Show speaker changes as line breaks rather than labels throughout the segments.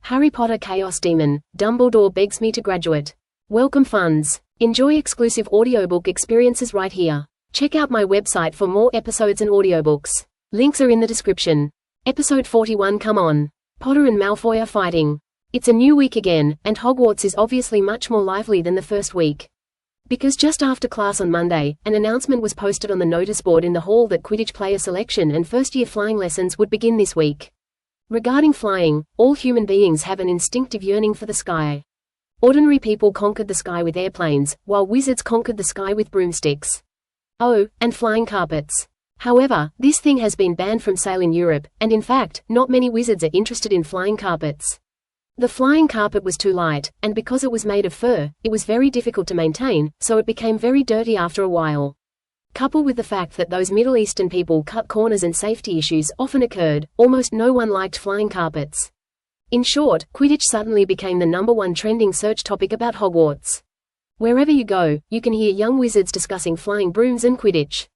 Harry Potter Chaos Demon, Dumbledore begs me to graduate. Welcome funds. Enjoy exclusive audiobook experiences right here. Check out my website for more episodes and audiobooks. Links are in the description. Episode 41. Come on. Potter and Malfoy are fighting. It's a new week again, and Hogwarts is obviously much more lively than the first week. Because just after class on Monday, an announcement was posted on the notice board in the hall that Quidditch player selection and first-year flying lessons would begin this week. Regarding flying, all human beings have an instinctive yearning for the sky. Ordinary people conquered the sky with airplanes, while wizards conquered the sky with broomsticks. Oh, and flying carpets. However, this thing has been banned from sale in Europe, and in fact, not many wizards are interested in flying carpets. The flying carpet was too light, and because it was made of fur, it was very difficult to maintain, so it became very dirty after a while. Coupled with the fact that those Middle Eastern people cut corners and safety issues often occurred, almost no one liked flying carpets. In short, Quidditch suddenly became the #1 trending search topic about Hogwarts. Wherever you go, you can hear young wizards discussing flying brooms and Quidditch.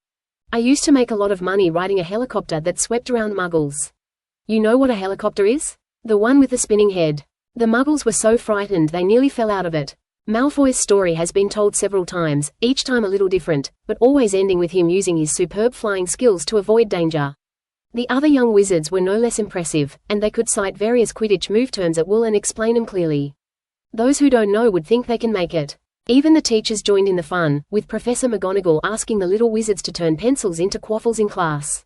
I used to make a lot of money riding a helicopter that swept around muggles. You know what a helicopter is? The one with the spinning head. The muggles were so frightened they nearly fell out of it. Malfoy's story has been told several times, each time a little different, but always ending with him using his superb flying skills to avoid danger. The other young wizards were no less impressive, and they could cite various Quidditch move terms at will and explain them clearly. Those who don't know would think they can make it. Even the teachers joined in the fun, with Professor McGonagall asking the little wizards to turn pencils into quaffles in class.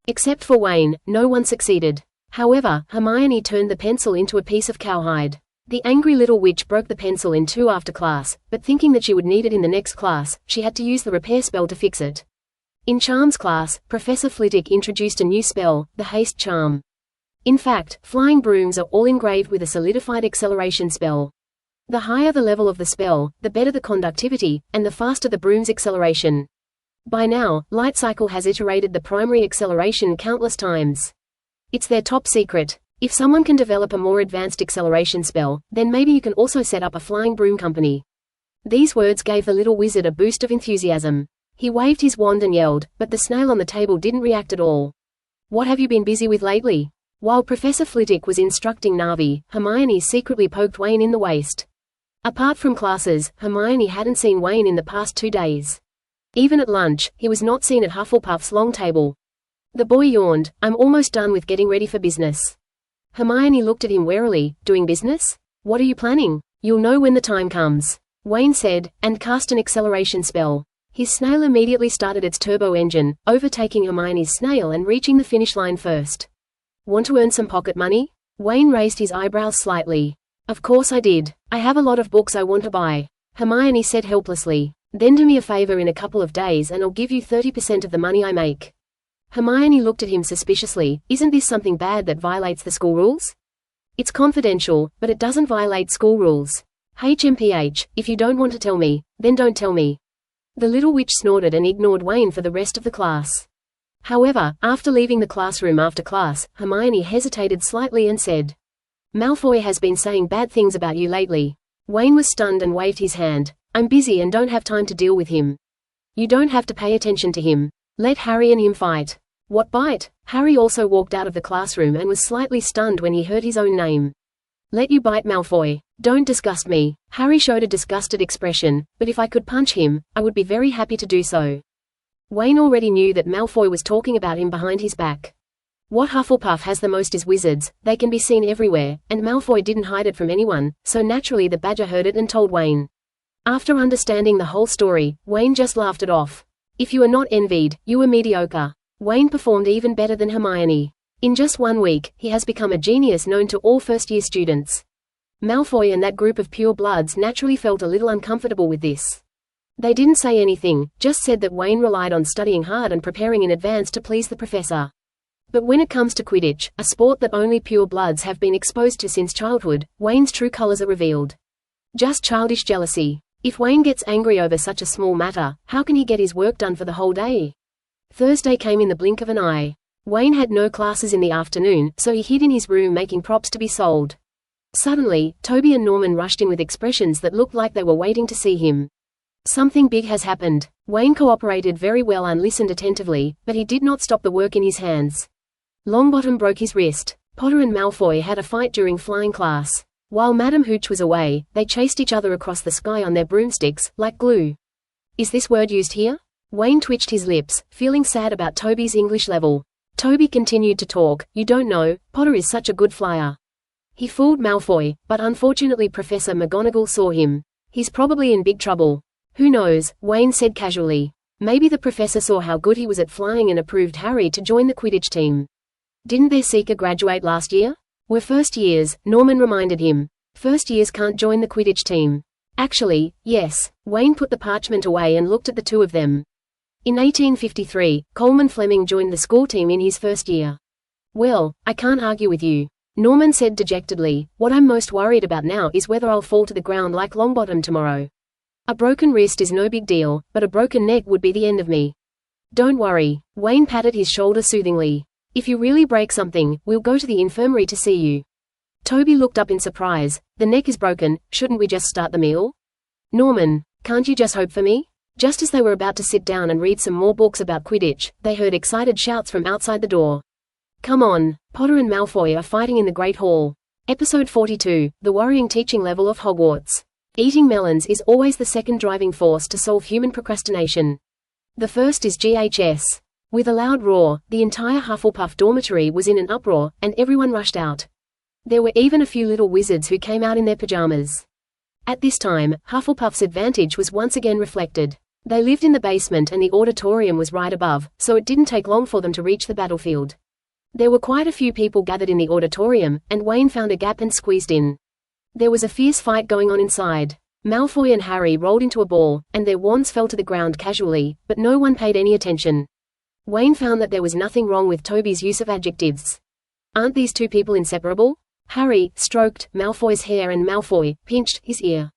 Except for Wayne, no one succeeded. However, Hermione turned the pencil into a piece of cowhide. The angry little witch broke the pencil in two after class, but thinking that she would need it in the next class, she had to use the repair spell to fix it. In Charms class, Professor Flitwick introduced a new spell, the Haste Charm. In fact, flying brooms are all engraved with a solidified acceleration spell. The higher the level of the spell, the better the conductivity, and the faster the broom's acceleration. By now, Light Cycle has iterated the primary acceleration countless times. It's their top secret. If someone can develop a more advanced acceleration spell, then maybe you can also set up a flying broom company. These words gave the little wizard a boost of enthusiasm. He waved his wand and yelled, but the snail on the table didn't react at all. What have you been busy with lately? While Professor Flitwick was instructing Navi, Hermione secretly poked Wayne in the waist. Apart from classes, Hermione hadn't seen Wayne in the past 2 days. Even at lunch, he was not seen at Hufflepuff's long table. The boy yawned. I'm almost done with getting ready for business. Hermione looked at him warily. Doing business? What are you planning? You'll know when the time comes, Wayne said, and cast an acceleration spell. His snail immediately started its turbo engine, overtaking Hermione's snail and reaching the finish line first. Want to earn some pocket money? Wayne raised his eyebrows slightly. Of course I did. I have a lot of books I want to buy, Hermione said helplessly. Then do me a favor in a couple of days and I'll give you 30% of the money I make. Hermione looked at him suspiciously. Isn't this something bad that violates the school rules? It's confidential, but it doesn't violate school rules. HMPH, if you don't want to tell me, then don't tell me. The little witch snorted and ignored Wayne for the rest of the class. However, after leaving the classroom after class, Hermione hesitated slightly and said, Malfoy has been saying bad things about you lately. Wayne was stunned and waved his hand. I'm busy and don't have time to deal with him. You don't have to pay attention to him. Let Harry and him fight. What bite? Harry also walked out of the classroom and was slightly stunned when he heard his own name. Let you bite Malfoy. Don't disgust me. Harry showed a disgusted expression, but if I could punch him, I would be very happy to do so. Wayne already knew that Malfoy was talking about him behind his back. What Hufflepuff has the most is wizards. They can be seen everywhere, and Malfoy didn't hide it from anyone, so naturally the badger heard it and told Wayne. After understanding the whole story, Wayne just laughed it off. If you are not envied, you are mediocre. Wayne performed even better than Hermione. In just 1 week, he has become a genius known to all first-year students. Malfoy and that group of pure bloods naturally felt a little uncomfortable with this. They didn't say anything, just said that Wayne relied on studying hard and preparing in advance to please the professor. But when it comes to Quidditch, a sport that only pure bloods have been exposed to since childhood, Wayne's true colors are revealed. Just childish jealousy. If Wayne gets angry over such a small matter, how can he get his work done for the whole day? Thursday came in the blink of an eye. Wayne had no classes in the afternoon, so he hid in his room making props to be sold. Suddenly, Toby and Norman rushed in with expressions that looked like they were waiting to see him. Something big has happened. Wayne cooperated very well and listened attentively, but he did not stop the work in his hands. Longbottom broke his wrist. Potter and Malfoy had a fight during flying class. While Madam Hooch was away, they chased each other across the sky on their broomsticks, like glue. Is this word used here? Wayne twitched his lips, feeling sad about Toby's English level. Toby continued to talk. You don't know, Potter is such a good flyer. He fooled Malfoy, but unfortunately Professor McGonagall saw him. He's probably in big trouble. Who knows, Wayne said casually. Maybe the professor saw how good he was at flying and approved Harry to join the Quidditch team. Didn't their seeker graduate last year? We're first years, Norman reminded him. First years can't join the Quidditch team. Actually, yes. Wayne put the parchment away and looked at the two of them. In 1853, Coleman Fleming joined the school team in his first year. Well, I can't argue with you. Norman said dejectedly. What I'm most worried about now is whether I'll fall to the ground like Longbottom tomorrow. A broken wrist is no big deal, but a broken neck would be the end of me. Don't worry. Wayne patted his shoulder soothingly. If you really break something, we'll go to the infirmary to see you. Toby looked up in surprise. The neck is broken, shouldn't we just start the meal? Norman, can't you just hope for me? Just as they were about to sit down and read some more books about Quidditch, they heard excited shouts from outside the door. Come on, Potter and Malfoy are fighting in the Great Hall. Episode 42, The Worrying Teaching Level of Hogwarts. Eating melons is always the second driving force to solve human procrastination. The first is GHS. With a loud roar, the entire Hufflepuff dormitory was in an uproar, and everyone rushed out. There were even a few little wizards who came out in their pajamas. At this time, Hufflepuff's advantage was once again reflected. They lived in the basement and the auditorium was right above, so it didn't take long for them to reach the battlefield. There were quite a few people gathered in the auditorium, and Wayne found a gap and squeezed in. There was a fierce fight going on inside. Malfoy and Harry rolled into a ball, and their wands fell to the ground casually, but no one paid any attention. Wayne found that there was nothing wrong with Toby's use of adjectives. Aren't these two people inseparable? Harry stroked Malfoy's hair and Malfoy pinched his ear.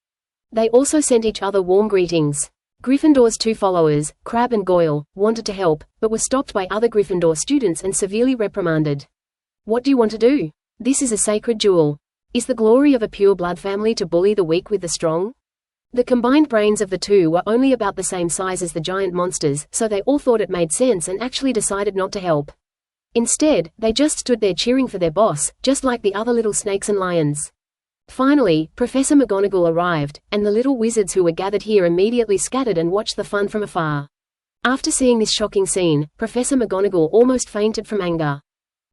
They also sent each other warm greetings. Gryffindor's two followers, Crabbe and Goyle, wanted to help, but were stopped by other Gryffindor students and severely reprimanded. What do you want to do? This is a sacred duel. Is the glory of a pure blood family to bully the weak with the strong? The combined brains of the two were only about the same size as the giant monsters, so they all thought it made sense and actually decided not to help. Instead, they just stood there cheering for their boss, just like the other little snakes and lions. Finally, Professor McGonagall arrived, and the little wizards who were gathered here immediately scattered and watched the fun from afar. After seeing this shocking scene, Professor McGonagall almost fainted from anger.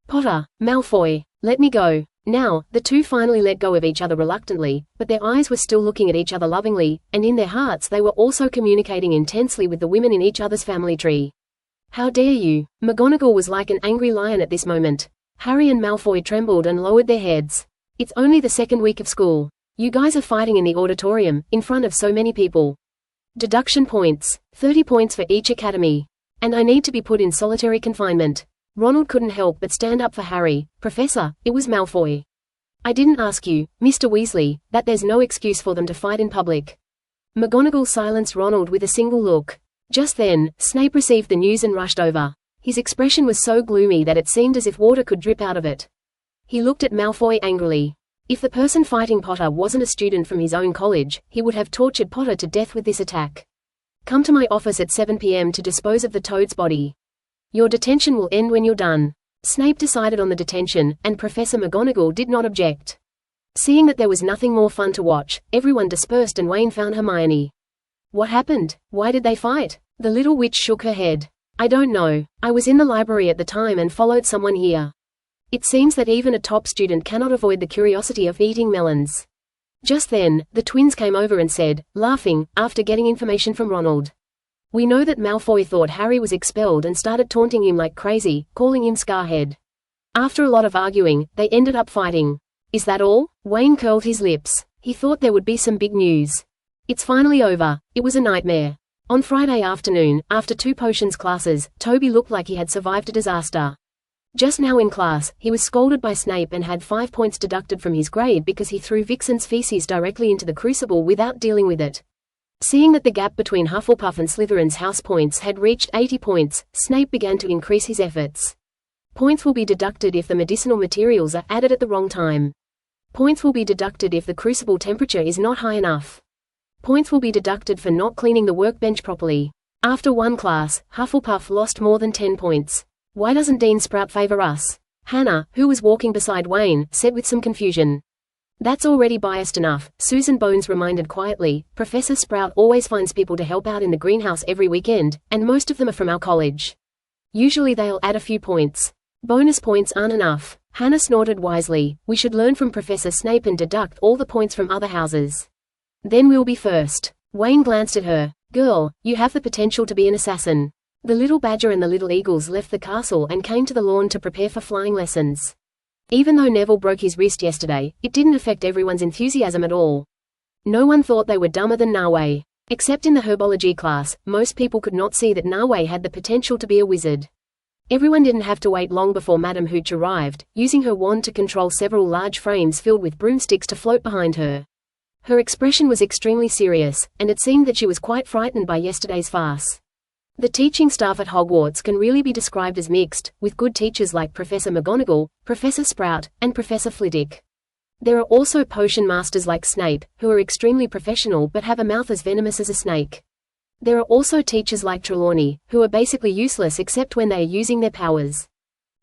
Potter, Malfoy, let me go. Now, the two finally let go of each other reluctantly, but their eyes were still looking at each other lovingly, and in their hearts they were also communicating intensely with the women in each other's family tree. How dare you? McGonagall was like an angry lion at this moment. Harry and Malfoy trembled and lowered their heads. It's only the second week of school. You guys are fighting in the auditorium, in front of so many people. Deduction points. 30 points for each academy. And I need to be put in solitary confinement. Ronald couldn't help but stand up for Harry. Professor, it was Malfoy. I didn't ask you, Mr. Weasley, that there's no excuse for them to fight in public. McGonagall silenced Ronald with a single look. Just then, Snape received the news and rushed over. His expression was so gloomy that it seemed as if water could drip out of it. He looked at Malfoy angrily. If the person fighting Potter wasn't a student from his own college, he would have tortured Potter to death with this attack. Come to my office at 7 p.m. to dispose of the toad's body. Your detention will end when you're done. Snape decided on the detention, and Professor McGonagall did not object. Seeing that there was nothing more fun to watch, everyone dispersed and Wayne found Hermione. What happened? Why did they fight? The little witch shook her head. I don't know. I was in the library at the time and followed someone here. It seems that even a top student cannot avoid the curiosity of eating melons. Just then, the twins came over and said, laughing, after getting information from Ronald. We know that Malfoy thought Harry was expelled and started taunting him like crazy, calling him Scarhead. After a lot of arguing, they ended up fighting. Is that all? Wayne curled his lips. He thought there would be some big news. It's finally over. It was a nightmare. On Friday afternoon, after 2 potions classes, Toby looked like he had survived a disaster. Just now in class, he was scolded by Snape and had 5 points deducted from his grade because he threw Vixen's feces directly into the crucible without dealing with it. Seeing that the gap between Hufflepuff and Slytherin's house points had reached 80 points, Snape began to increase his efforts. Points will be deducted if the medicinal materials are added at the wrong time. Points will be deducted if the crucible temperature is not high enough. Points will be deducted for not cleaning the workbench properly. After one class, Hufflepuff lost more than 10 points. Why doesn't Dean Sprout favor us? Hannah, who was walking beside Wayne, said with some confusion. That's already biased enough, Susan Bones reminded quietly. Professor Sprout always finds people to help out in the greenhouse every weekend, and most of them are from our college. Usually they'll add a few points. Bonus points aren't enough. Hannah snorted wisely. We should learn from Professor Snape and deduct all the points from other houses. Then we'll be first. Wayne glanced at her. Girl, you have the potential to be an assassin. The little badger and the little eagles left the castle and came to the lawn to prepare for flying lessons. Even though Neville broke his wrist yesterday, it didn't affect everyone's enthusiasm at all. No one thought they were dumber than Nawe. Except in the herbology class, most people could not see that Nawe had the potential to be a wizard. Everyone didn't have to wait long before Madame Hooch arrived, using her wand to control several large frames filled with broomsticks to float behind her. Her expression was extremely serious, and it seemed that she was quite frightened by yesterday's farce. The teaching staff at Hogwarts can really be described as mixed, with good teachers like Professor McGonagall, Professor Sprout, and Professor Flitwick. There are also potion masters like Snape, who are extremely professional but have a mouth as venomous as a snake. There are also teachers like Trelawney, who are basically useless except when they are using their powers.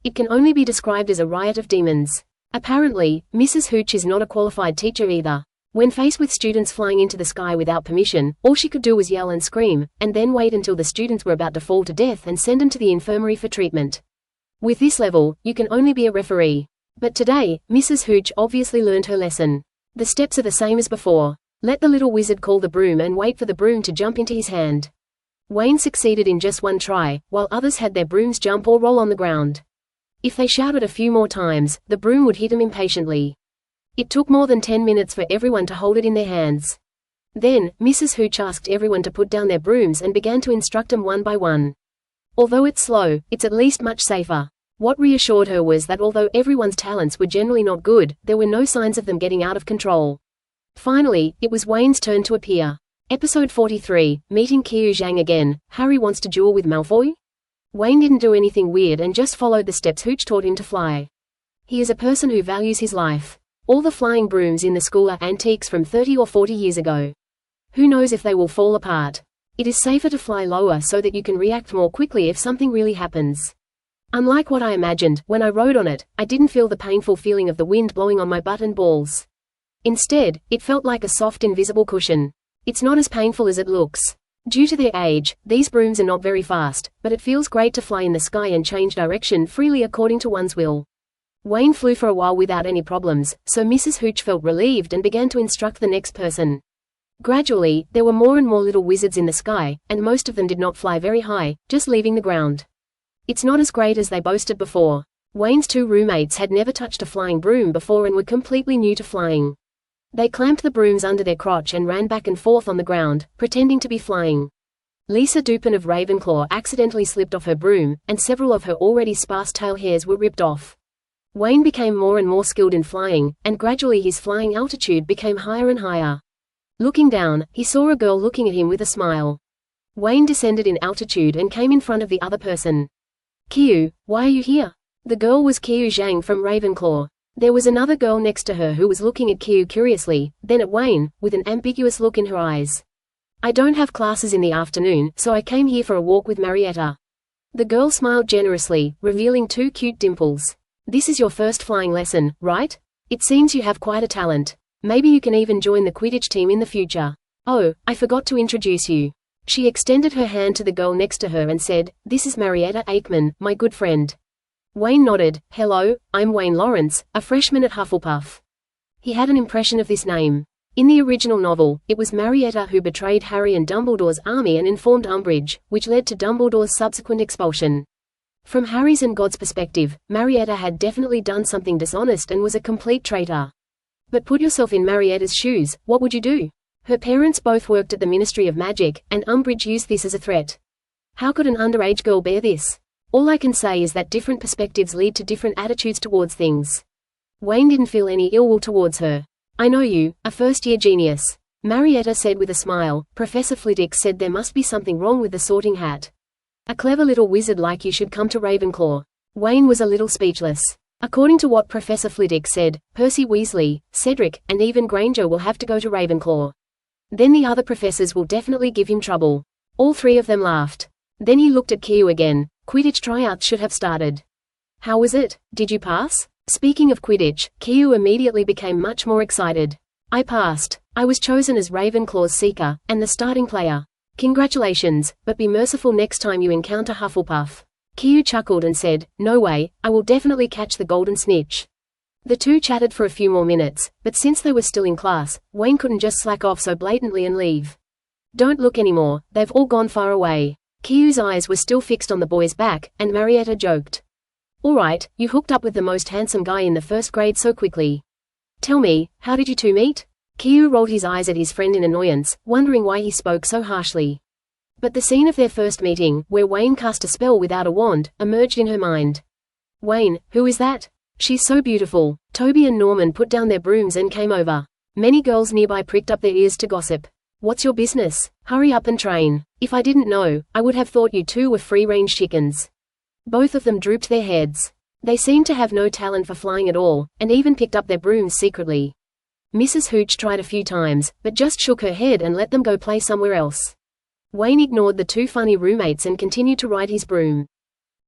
It can only be described as a riot of demons. Apparently, Mrs. Hooch is not a qualified teacher either. When faced with students flying into the sky without permission, all she could do was yell and scream, and then wait until the students were about to fall to death and send them to the infirmary for treatment. With this level, you can only be a referee. But today, Mrs. Hooch obviously learned her lesson. The steps are the same as before. Let the little wizard call the broom and wait for the broom to jump into his hand. Wayne succeeded in just one try, while others had their brooms jump or roll on the ground. If they shouted a few more times, the broom would hit him impatiently. It took more than 10 minutes for everyone to hold it in their hands. Then, Mrs. Hooch asked everyone to put down their brooms and began to instruct them one by one. Although it's slow, it's at least much safer. What reassured her was that although everyone's talents were generally not good, there were no signs of them getting out of control. Finally, it was Wayne's turn to appear. Episode 43, Meeting Qiu Zhang again. Harry wants to duel with Malfoy? Wayne didn't do anything weird and just followed the steps Hooch taught him to fly. He is a person who values his life. All the flying brooms in the school are antiques from 30 or 40 years ago. Who knows if they will fall apart? It is safer to fly lower so that you can react more quickly if something really happens. Unlike what I imagined, when I rode on it, I didn't feel the painful feeling of the wind blowing on my butt and balls. Instead, it felt like a soft invisible cushion. It's not as painful as it looks. Due to their age, these brooms are not very fast, but it feels great to fly in the sky and change direction freely according to one's will. Wayne flew for a while without any problems, so Mrs. Hooch felt relieved and began to instruct the next person. Gradually, there were more and more little wizards in the sky, and most of them did not fly very high, just leaving the ground. It's not as great as they boasted before. Wayne's two roommates had never touched a flying broom before and were completely new to flying. They clamped the brooms under their crotch and ran back and forth on the ground, pretending to be flying. Lisa Dupin of Ravenclaw accidentally slipped off her broom, and several of her already sparse tail hairs were ripped off. Wayne became more and more skilled in flying, and gradually his flying altitude became higher and higher. Looking down, he saw a girl looking at him with a smile. Wayne descended in altitude and came in front of the other person. Qiu, why are you here? The girl was Qiu Zhang from Ravenclaw. There was another girl next to her who was looking at Qiu curiously, then at Wayne, with an ambiguous look in her eyes. I don't have classes in the afternoon, so I came here for a walk with Marietta. The girl smiled generously, revealing two cute dimples. This is your first flying lesson, right? It seems you have quite a talent. Maybe you can even join the Quidditch team in the future. Oh, I forgot to introduce you. She extended her hand to the girl next to her and said, This is Marietta Aikman, my good friend. Wayne nodded. Hello, I'm Wayne Lawrence, a freshman at Hufflepuff. He had an impression of this name. In the original novel, it was Marietta who betrayed Harry and Dumbledore's army and informed Umbridge, which led to Dumbledore's subsequent expulsion. From Harry's and God's perspective, Marietta had definitely done something dishonest and was a complete traitor. But put yourself in Marietta's shoes, what would you do? Her parents both worked at the Ministry of Magic, and Umbridge used this as a threat. How could an underage girl bear this? All I can say is that different perspectives lead to different attitudes towards things. Wayne didn't feel any ill will towards her. I know you, a first-year genius. Marietta said with a smile. Professor Flitwick said there must be something wrong with the Sorting Hat. A clever little wizard like you should come to Ravenclaw. Wayne was a little speechless. According to what Professor Flitwick said, Percy Weasley, Cedric, and even Granger will have to go to Ravenclaw. Then the other professors will definitely give him trouble. All three of them laughed. Then he looked at Qiu again. Quidditch tryouts should have started. How was it? Did you pass? Speaking of Quidditch, Caillou immediately became much more excited. I passed. I was chosen as Ravenclaw's seeker, and the starting player. Congratulations, but be merciful next time you encounter Hufflepuff. Caillou chuckled and said, no way, I will definitely catch the golden snitch. The two chatted for a few more minutes, but since they were still in class, Wayne couldn't just slack off so blatantly and leave. Don't look anymore, they've all gone far away. Caillou's eyes were still fixed on the boy's back, and Marietta joked. Alright, you hooked up with the most handsome guy in the first grade so quickly. Tell me, how did you two meet? Caillou rolled his eyes at his friend in annoyance, wondering why he spoke so harshly. But the scene of their first meeting, where Wayne cast a spell without a wand, emerged in her mind. Wayne, who is that? She's so beautiful. Toby and Norman put down their brooms and came over. Many girls nearby pricked up their ears to gossip. What's your business? Hurry up and train. If I didn't know, I would have thought you two were free-range chickens. Both of them drooped their heads. They seemed to have no talent for flying at all, and even picked up their brooms secretly. Mrs. Hooch tried a few times, but just shook her head and let them go play somewhere else. Wayne ignored the two funny roommates and continued to ride his broom.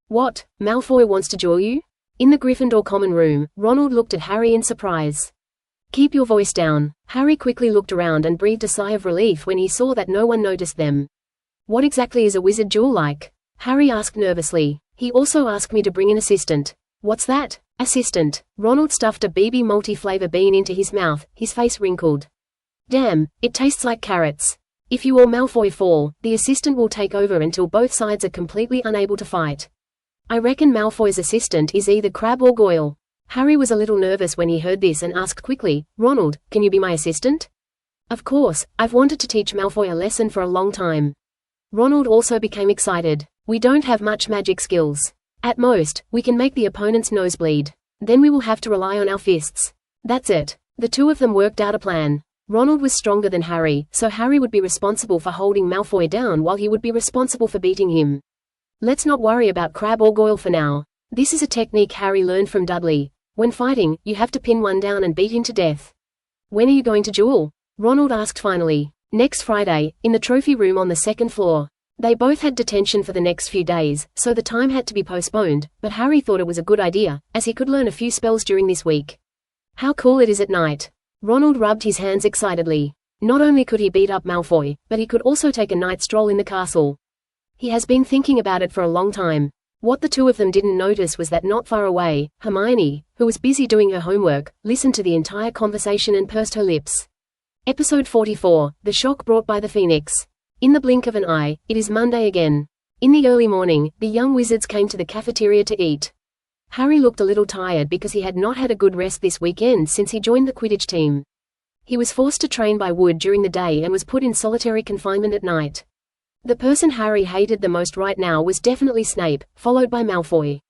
What, Malfoy wants to duel you? In the Gryffindor common room, Ronald looked at Harry in surprise. Keep your voice down. Harry quickly looked around and breathed a sigh of relief when he saw that no one noticed them. What exactly is a wizard duel like? Harry asked nervously. He also asked me to bring an assistant. What's that? Assistant. Ronald stuffed a BB multi-flavor bean into his mouth, his face wrinkled. Damn, it tastes like carrots. If you or Malfoy fall, the assistant will take over until both sides are completely unable to fight. I reckon Malfoy's assistant is either Crabbe or Goyle. Harry was a little nervous when he heard this and asked quickly, Ronald, can you be my assistant? Of course, I've wanted to teach Malfoy a lesson for a long time. Ronald also became excited. We don't have much magic skills. At most, we can make the opponent's nose bleed. Then we will have to rely on our fists. That's it. The two of them worked out a plan. Ronald was stronger than Harry, so Harry would be responsible for holding Malfoy down while he would be responsible for beating him. Let's not worry about Crabbe or Goyle for now. This is a technique Harry learned from Dudley. When fighting, you have to pin one down and beat him to death. When are you going to duel? Ronald asked finally. Next Friday, in the trophy room on the second floor. They both had detention for the next few days, so the time had to be postponed, but Harry thought it was a good idea, as he could learn a few spells during this week. How cool it is at night. Ronald rubbed his hands excitedly. Not only could he beat up Malfoy, but he could also take a night stroll in the castle. He has been thinking about it for a long time. What the two of them didn't notice was that not far away, Hermione, who was busy doing her homework, listened to the entire conversation and pursed her lips. Episode 44, The Shock Brought by the Phoenix. In the blink of an eye, it is Monday again. In the early morning, the young wizards came to the cafeteria to eat. Harry looked a little tired because he had not had a good rest this weekend since he joined the Quidditch team. He was forced to train by Wood during the day and was put in solitary confinement at night. The person Harry hated the most right now was definitely Snape, followed by Malfoy.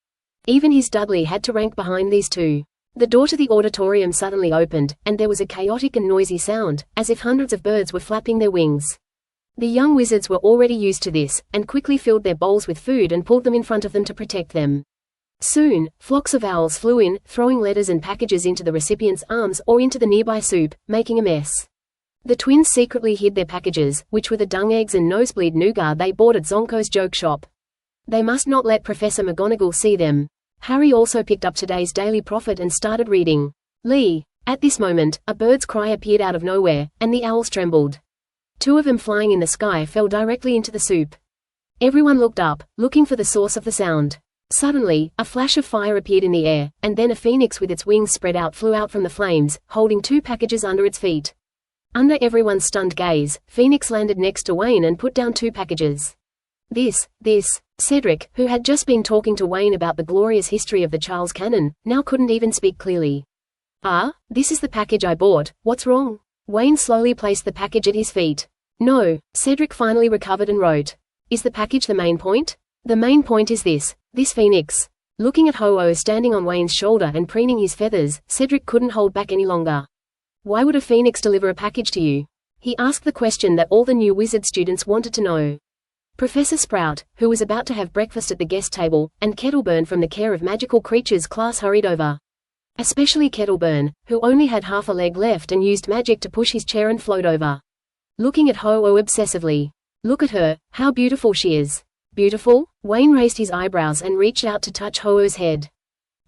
Even his Dudley had to rank behind these two. The door to the auditorium suddenly opened, and there was a chaotic and noisy sound, as if hundreds of birds were flapping their wings. The young wizards were already used to this, and quickly filled their bowls with food and pulled them in front of them to protect them. Soon, flocks of owls flew in, throwing letters and packages into the recipient's arms or into the nearby soup, making a mess. The twins secretly hid their packages, which were the dung eggs and nosebleed nougat they bought at Zonko's joke shop. They must not let Professor McGonagall see them. Harry also picked up today's Daily Prophet and started reading. Lee. At this moment, a bird's cry appeared out of nowhere, and the owls trembled. Two of them flying in the sky fell directly into the soup. Everyone looked up, looking for the source of the sound. Suddenly, a flash of fire appeared in the air, and then a phoenix with its wings spread out flew out from the flames, holding two packages under its feet. Under everyone's stunned gaze, Phoenix landed next to Wayne and put down two packages. This, Cedric, who had just been talking to Wayne about the glorious history of the Charles Cannon, now couldn't even speak clearly. Ah, this is the package I bought, what's wrong? Wayne slowly placed the package at his feet. No, Cedric finally recovered and wrote. Is the package the main point? The main point is this phoenix. Looking at Ho-Oh standing on Wayne's shoulder and preening his feathers, Cedric couldn't hold back any longer. Why would a phoenix deliver a package to you? He asked the question that all the new wizard students wanted to know. Professor Sprout, who was about to have breakfast at the guest table, and Kettleburn from the Care of Magical Creatures class hurried over. Especially Kettleburn, who only had half a leg left and used magic to push his chair and float over. Looking at Ho-Oh obsessively. Look at her, how beautiful she is. Beautiful? Wayne raised his eyebrows and reached out to touch Ho-Oh's head.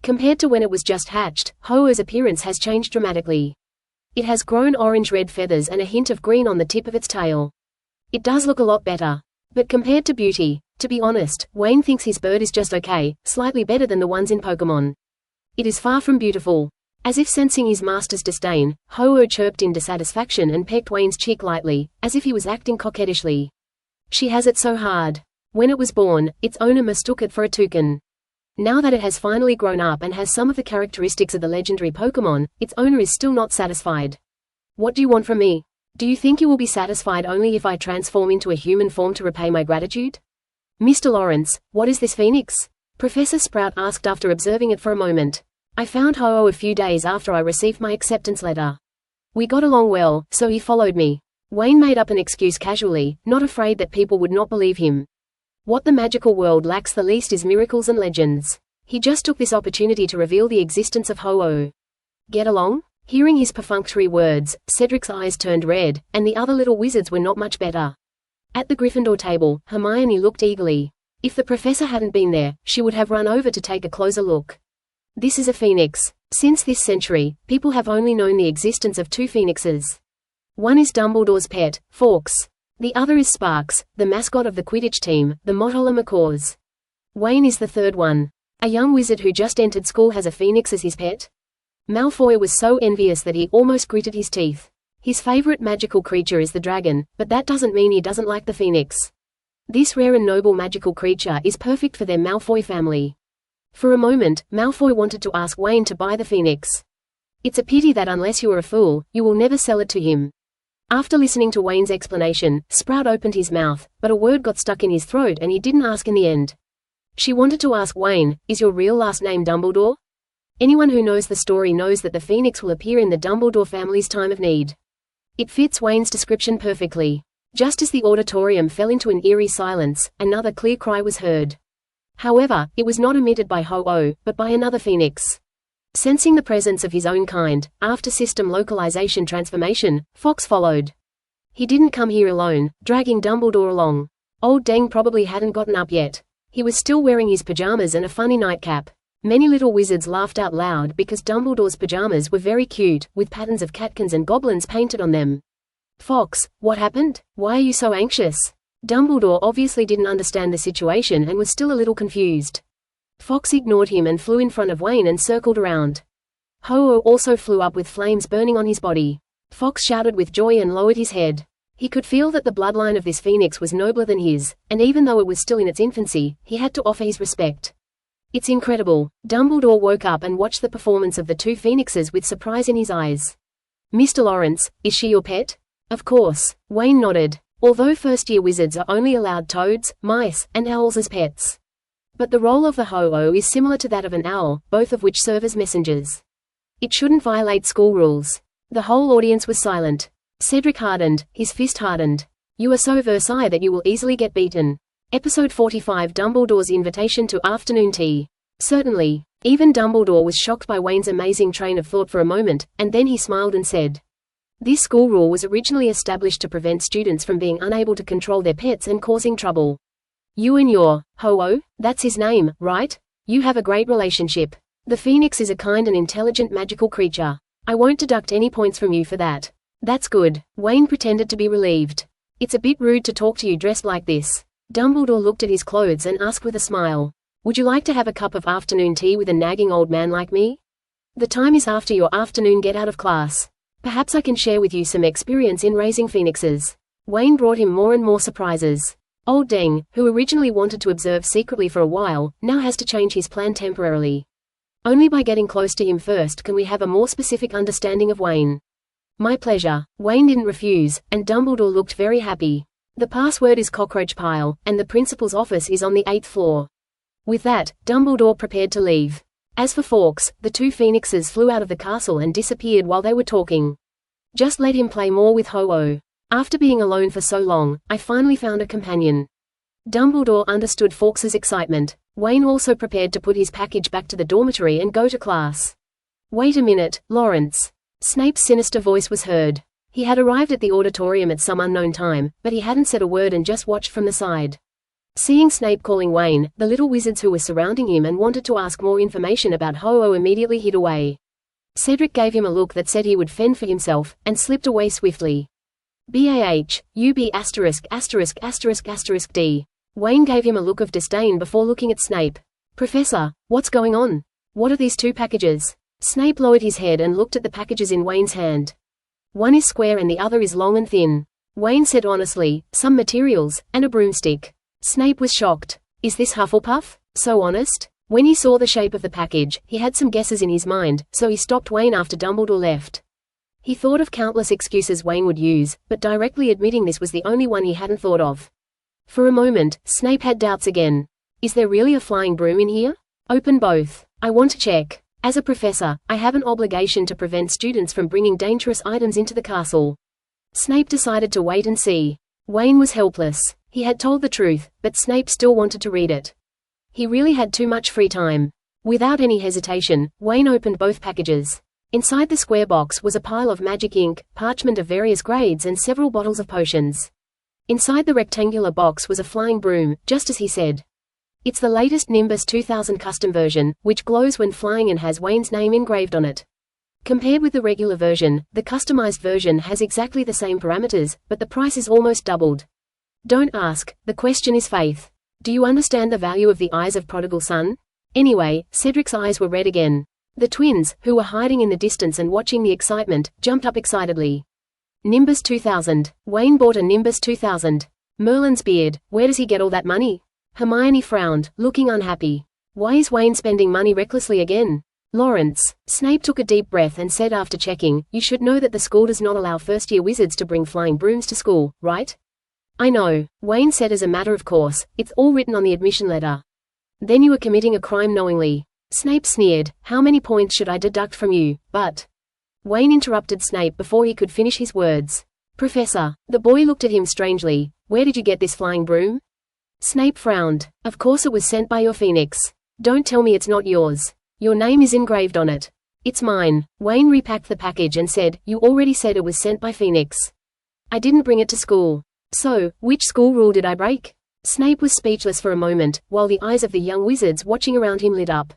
Compared to when it was just hatched, Ho-Oh's appearance has changed dramatically. It has grown orange-red feathers and a hint of green on the tip of its tail. It does look a lot better. But compared to Beauty, to be honest, Wayne thinks his bird is just okay, slightly better than the ones in Pokemon. It is far from beautiful. As if sensing his master's disdain, Ho-Oh chirped in dissatisfaction and pecked Wayne's cheek lightly, as if he was acting coquettishly. She has it so hard. When it was born, its owner mistook it for a toucan. Now that it has finally grown up and has some of the characteristics of the legendary Pokemon, its owner is still not satisfied. What do you want from me? Do you think you will be satisfied only if I transform into a human form to repay my gratitude? Mr. Lawrence, what is this phoenix? Professor Sprout asked after observing it for a moment. I found Ho-Oh a few days after I received my acceptance letter. We got along well, so he followed me. Wayne made up an excuse casually, not afraid that people would not believe him. What the magical world lacks the least is miracles and legends. He just took this opportunity to reveal the existence of Ho-Oh. Get along? Hearing his perfunctory words, Cedric's eyes turned red, and the other little wizards were not much better. At the Gryffindor table, Hermione looked eagerly. If the professor hadn't been there, she would have run over to take a closer look. This is a phoenix. Since this century, people have only known the existence of two phoenixes. One is Dumbledore's pet, Fawkes. The other is Sparks, the mascot of the Quidditch team, the Mottola Macaws. Wayne is the third one. A young wizard who just entered school has a phoenix as his pet? Malfoy was so envious that he almost gritted his teeth. His favorite magical creature is the dragon, but that doesn't mean he doesn't like the phoenix. This rare and noble magical creature is perfect for their Malfoy family. For a moment, Malfoy wanted to ask Wayne to buy the phoenix. It's a pity that unless you are a fool, you will never sell it to him. After listening to Wayne's explanation, Sprout opened his mouth, but a word got stuck in his throat and he didn't ask in the end. She wanted to ask Wayne, is your real last name Dumbledore? Anyone who knows the story knows that the phoenix will appear in the Dumbledore family's time of need. It fits Wayne's description perfectly. Just as the auditorium fell into an eerie silence, another clear cry was heard. However, it was not emitted by Ho-Oh, but by another phoenix. Sensing the presence of his own kind, after system localization transformation, Fox followed. He didn't come here alone, dragging Dumbledore along. Old Deng probably hadn't gotten up yet. He was still wearing his pajamas and a funny nightcap. Many little wizards laughed out loud because Dumbledore's pajamas were very cute, with patterns of catkins and goblins painted on them. Fox, what happened? Why are you so anxious? Dumbledore obviously didn't understand the situation and was still a little confused. Fox ignored him and flew in front of Wayne and circled around. Ho-Oh also flew up with flames burning on his body. Fox shouted with joy and lowered his head. He could feel that the bloodline of this phoenix was nobler than his, and even though it was still in its infancy, he had to offer his respect. It's incredible. Dumbledore woke up and watched the performance of the two phoenixes with surprise in his eyes. Mr. Lawrence, is she your pet? Of course. Wayne nodded. Although first-year wizards are only allowed toads, mice, and owls as pets. But the role of the Ho-Oh is similar to that of an owl, both of which serve as messengers. It shouldn't violate school rules. The whole audience was silent. Cedric hardened, his fist hardened. You are so Versailles that you will easily get beaten. Episode 45 Dumbledore's invitation to afternoon tea. Certainly. Even Dumbledore was shocked by Wayne's amazing train of thought for a moment, and then he smiled and said, this school rule was originally established to prevent students from being unable to control their pets and causing trouble. You and your Ho-Oh, that's his name, right? You have a great relationship. The phoenix is a kind and intelligent magical creature. I won't deduct any points from you for that. That's good. Wayne pretended to be relieved. It's a bit rude to talk to you dressed like this. Dumbledore looked at his clothes and asked with a smile. Would you like to have a cup of afternoon tea with a nagging old man like me? The time is after your afternoon get out of class. Perhaps I can share with you some experience in raising phoenixes. Wayne brought him more and more surprises. Old Deng, who originally wanted to observe secretly for a while, now has to change his plan temporarily. Only by getting close to him first can we have a more specific understanding of Wayne. My pleasure. Wayne didn't refuse, and Dumbledore looked very happy. The password is cockroach pile, and the principal's office is on the 8th floor. With that, Dumbledore prepared to leave. As for Fawkes, the two phoenixes flew out of the castle and disappeared while they were talking. Just let him play more with Ho-Oh. After being alone for so long, I finally found a companion. Dumbledore understood Fawkes's excitement. Wayne also prepared to put his package back to the dormitory and go to class. Wait a minute, Lawrence. Snape's sinister voice was heard. He had arrived at the auditorium at some unknown time, but he hadn't said a word and just watched from the side. Seeing Snape calling Wayne, the little wizards who were surrounding him and wanted to ask more information about Ho-Oh immediately hid away. Cedric gave him a look that said he would fend for himself, and slipped away swiftly. BAH-UB******D. Wayne gave him a look of disdain before looking at Snape. Professor, what's going on? What are these two packages? Snape lowered his head and looked at the packages in Wayne's hand. One is square and the other is long and thin. Wayne said honestly, some materials, and a broomstick. Snape was shocked. Is this Hufflepuff? So honest? When he saw the shape of the package, he had some guesses in his mind, so he stopped Wayne after Dumbledore left. He thought of countless excuses Wayne would use, but directly admitting this was the only one he hadn't thought of. For a moment, Snape had doubts again. Is there really a flying broom in here? Open both. I want to check. As a professor, I have an obligation to prevent students from bringing dangerous items into the castle. Snape decided to wait and see. Wayne was helpless. He had told the truth, but Snape still wanted to read it. He really had too much free time. Without any hesitation, Wayne opened both packages. Inside the square box was a pile of magic ink, parchment of various grades and several bottles of potions. Inside the rectangular box was a flying broom, just as he said. It's the latest Nimbus 2000 custom version, which glows when flying and has Wayne's name engraved on it. Compared with the regular version, the customized version has exactly the same parameters, but the price is almost doubled. Don't ask, the question is faith. Do you understand the value of the eyes of Prodigal Son? Anyway, Cedric's eyes were red again. The twins, who were hiding in the distance and watching the excitement, jumped up excitedly. Nimbus 2000. Wayne bought a Nimbus 2000. Merlin's beard, where does he get all that money? Hermione frowned, looking unhappy. Why is Wayne spending money recklessly again? Lawrence. Snape took a deep breath and said after checking, you should know that the school does not allow first-year wizards to bring flying brooms to school, right? I know, Wayne said as a matter of course, it's all written on the admission letter. Then you are committing a crime knowingly. Snape sneered, how many points should I deduct from you, but... Wayne interrupted Snape before he could finish his words. Professor. The boy looked at him strangely, where did you get this flying broom? Snape frowned. Of course it was sent by your phoenix. Don't tell me it's not yours. Your name is engraved on it. It's mine. Wayne repacked the package and said, you already said it was sent by Phoenix. I didn't bring it to school. So, which school rule did I break? Snape was speechless for a moment, while the eyes of the young wizards watching around him lit up.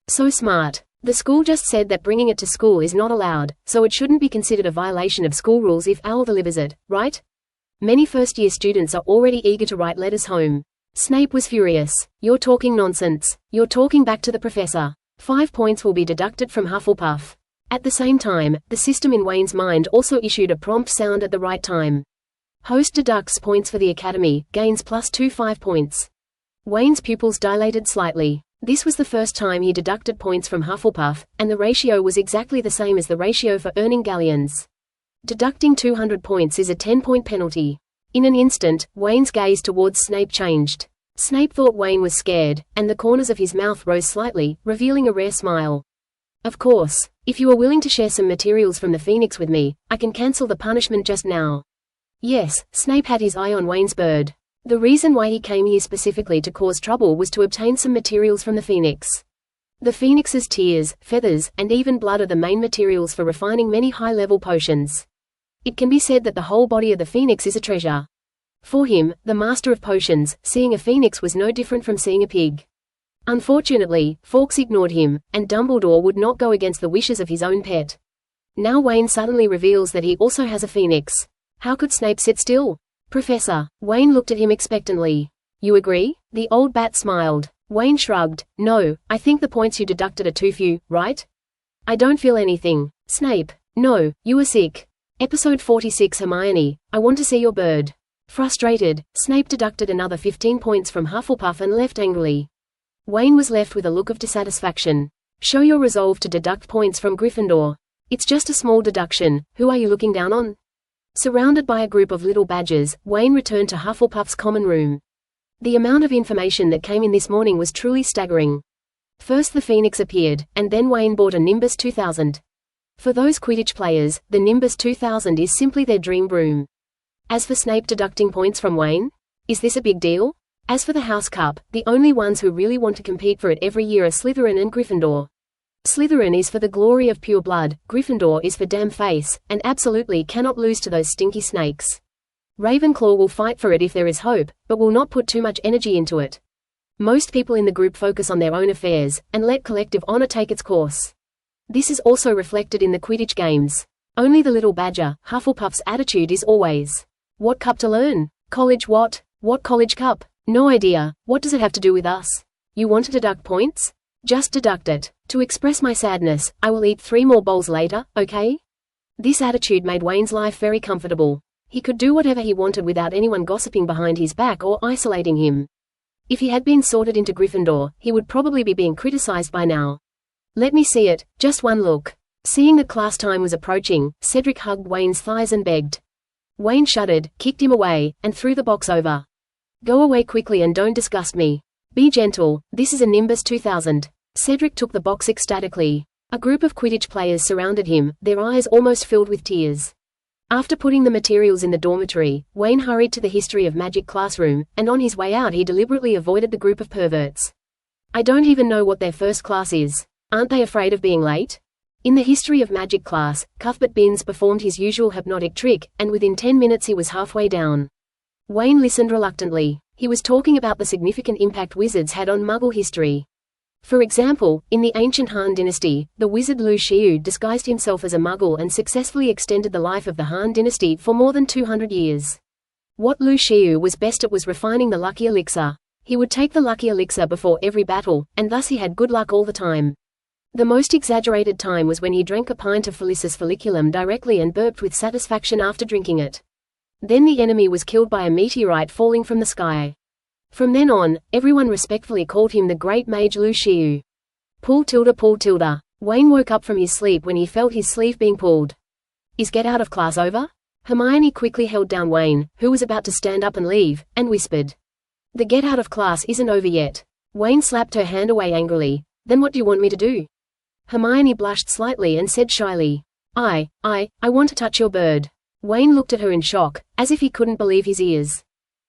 So smart. The school just said that bringing it to school is not allowed, so it shouldn't be considered a violation of school rules if Owl delivers it, right? Many first-year students are already eager to write letters home. Snape was furious. You're talking nonsense. You're talking back to the professor. 5 points will be deducted from Hufflepuff. At the same time, the system in Wayne's mind also issued a prompt sound at the right time. Host deducts points for the academy, gains +2 5 points. Wayne's pupils dilated slightly. This was the first time he deducted points from Hufflepuff, and the ratio was exactly the same as the ratio for earning galleons. Deducting 200 points is a 10-point penalty. In an instant, Wayne's gaze towards Snape changed. Snape thought Wayne was scared, and the corners of his mouth rose slightly, revealing a rare smile. Of course, if you are willing to share some materials from the Phoenix with me, I can cancel the punishment just now. Yes, Snape had his eye on Wayne's bird. The reason why he came here specifically to cause trouble was to obtain some materials from the Phoenix. The Phoenix's tears, feathers, and even blood are the main materials for refining many high-level potions. It can be said that the whole body of the Phoenix is a treasure. For him, the master of potions, seeing a Phoenix was no different from seeing a pig. Unfortunately, Fawkes ignored him, and Dumbledore would not go against the wishes of his own pet. Now Wayne suddenly reveals that he also has a Phoenix. How could Snape sit still? Professor. Wayne looked at him expectantly. You agree? The old bat smiled. Wayne shrugged. No, I think the points you deducted are too few, right? I don't feel anything. Snape. No, you are sick. Episode 46 Hermione, I want to see your bird. Frustrated, Snape deducted another 15 points from Hufflepuff and left angrily. Wayne was left with a look of dissatisfaction. Show your resolve to deduct points from Gryffindor. It's just a small deduction, who are you looking down on? Surrounded by a group of little badgers, Wayne returned to Hufflepuff's common room. The amount of information that came in this morning was truly staggering. First the Phoenix appeared, and then Wayne bought a Nimbus 2000. For those Quidditch players, the Nimbus 2000 is simply their dream broom. As for Snape deducting points from Wayne, is this a big deal? As for the House Cup, the only ones who really want to compete for it every year are Slytherin and Gryffindor. Slytherin is for the glory of pure blood, Gryffindor is for damn face, and absolutely cannot lose to those stinky snakes. Ravenclaw will fight for it if there is hope, but will not put too much energy into it. Most people in the group focus on their own affairs, and let collective honor take its course. This is also reflected in the Quidditch games. Only the little badger, Hufflepuff's attitude is always, "What cup to learn? College what? What college cup? No idea. What does it have to do with us? You want to deduct points? Just deduct it. To express my sadness, I will eat 3 more bowls later, okay?" This attitude made Wayne's life very comfortable. He could do whatever he wanted without anyone gossiping behind his back or isolating him. If he had been sorted into Gryffindor, he would probably be being criticized by now. "Let me see it, just one look." Seeing that class time was approaching, Cedric hugged Wayne's thighs and begged. Wayne shuddered, kicked him away, and threw the box over. "Go away quickly and don't disgust me. Be gentle, this is a Nimbus 2000. Cedric took the box ecstatically. A group of Quidditch players surrounded him, their eyes almost filled with tears. After putting the materials in the dormitory, Wayne hurried to the History of Magic classroom, and on his way out he deliberately avoided the group of perverts. "I don't even know what their first class is. Aren't they afraid of being late?" In the History of Magic class, Cuthbert Binns performed his usual hypnotic trick, and within 10 minutes he was halfway down. Wayne listened reluctantly. He was talking about the significant impact wizards had on Muggle history. For example, in the ancient Han dynasty, the wizard Lu Xiu disguised himself as a Muggle and successfully extended the life of the Han dynasty for more than 200 years. What Lu Xiu was best at was refining the lucky elixir. He would take the lucky elixir before every battle, and thus he had good luck all the time. The most exaggerated time was when he drank a pint of Felicis Folliculum directly and burped with satisfaction after drinking it. Then the enemy was killed by a meteorite falling from the sky. From then on, everyone respectfully called him the Great Mage Lu Xiu. Pull tilde. Wayne woke up from his sleep when he felt his sleeve being pulled. "Is get out of class over?" Hermione quickly held down Wayne, who was about to stand up and leave, and whispered, "The get out of class isn't over yet." Wayne slapped her hand away angrily. "Then what do you want me to do?" Hermione blushed slightly and said shyly, I want to touch your bird." Wayne looked at her in shock, as if he couldn't believe his ears.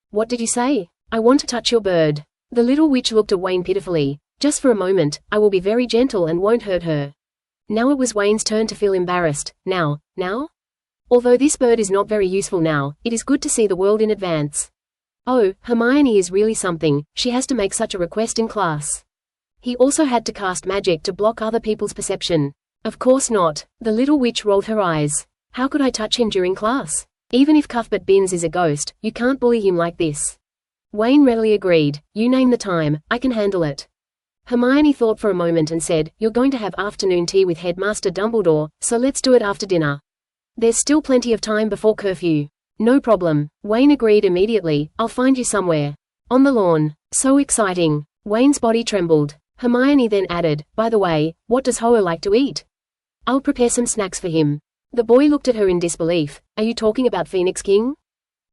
"What did you say?" "I want to touch your bird." The little witch looked at Wayne pitifully. "Just for a moment, I will be very gentle and won't hurt her." Now it was Wayne's turn to feel embarrassed. Now? Although this bird is not very useful now, it is good to see the world in advance. Oh, Hermione is really something, she has to make such a request in class. He also had to cast magic to block other people's perception. Of course not. The little witch rolled her eyes. How could I touch him during class? Even if Cuthbert Binns is a ghost, you can't bully him like this. Wayne readily agreed. "You name the time, I can handle it." Hermione thought for a moment and said, "You're going to have afternoon tea with Headmaster Dumbledore, so let's do it after dinner. There's still plenty of time before curfew." "No problem." Wayne agreed immediately. "I'll find you somewhere. On the lawn." So exciting. Wayne's body trembled. Hermione then added, "By the way, what does Ho like to eat? I'll prepare some snacks for him." The boy looked at her in disbelief. "Are you talking about Phoenix King?"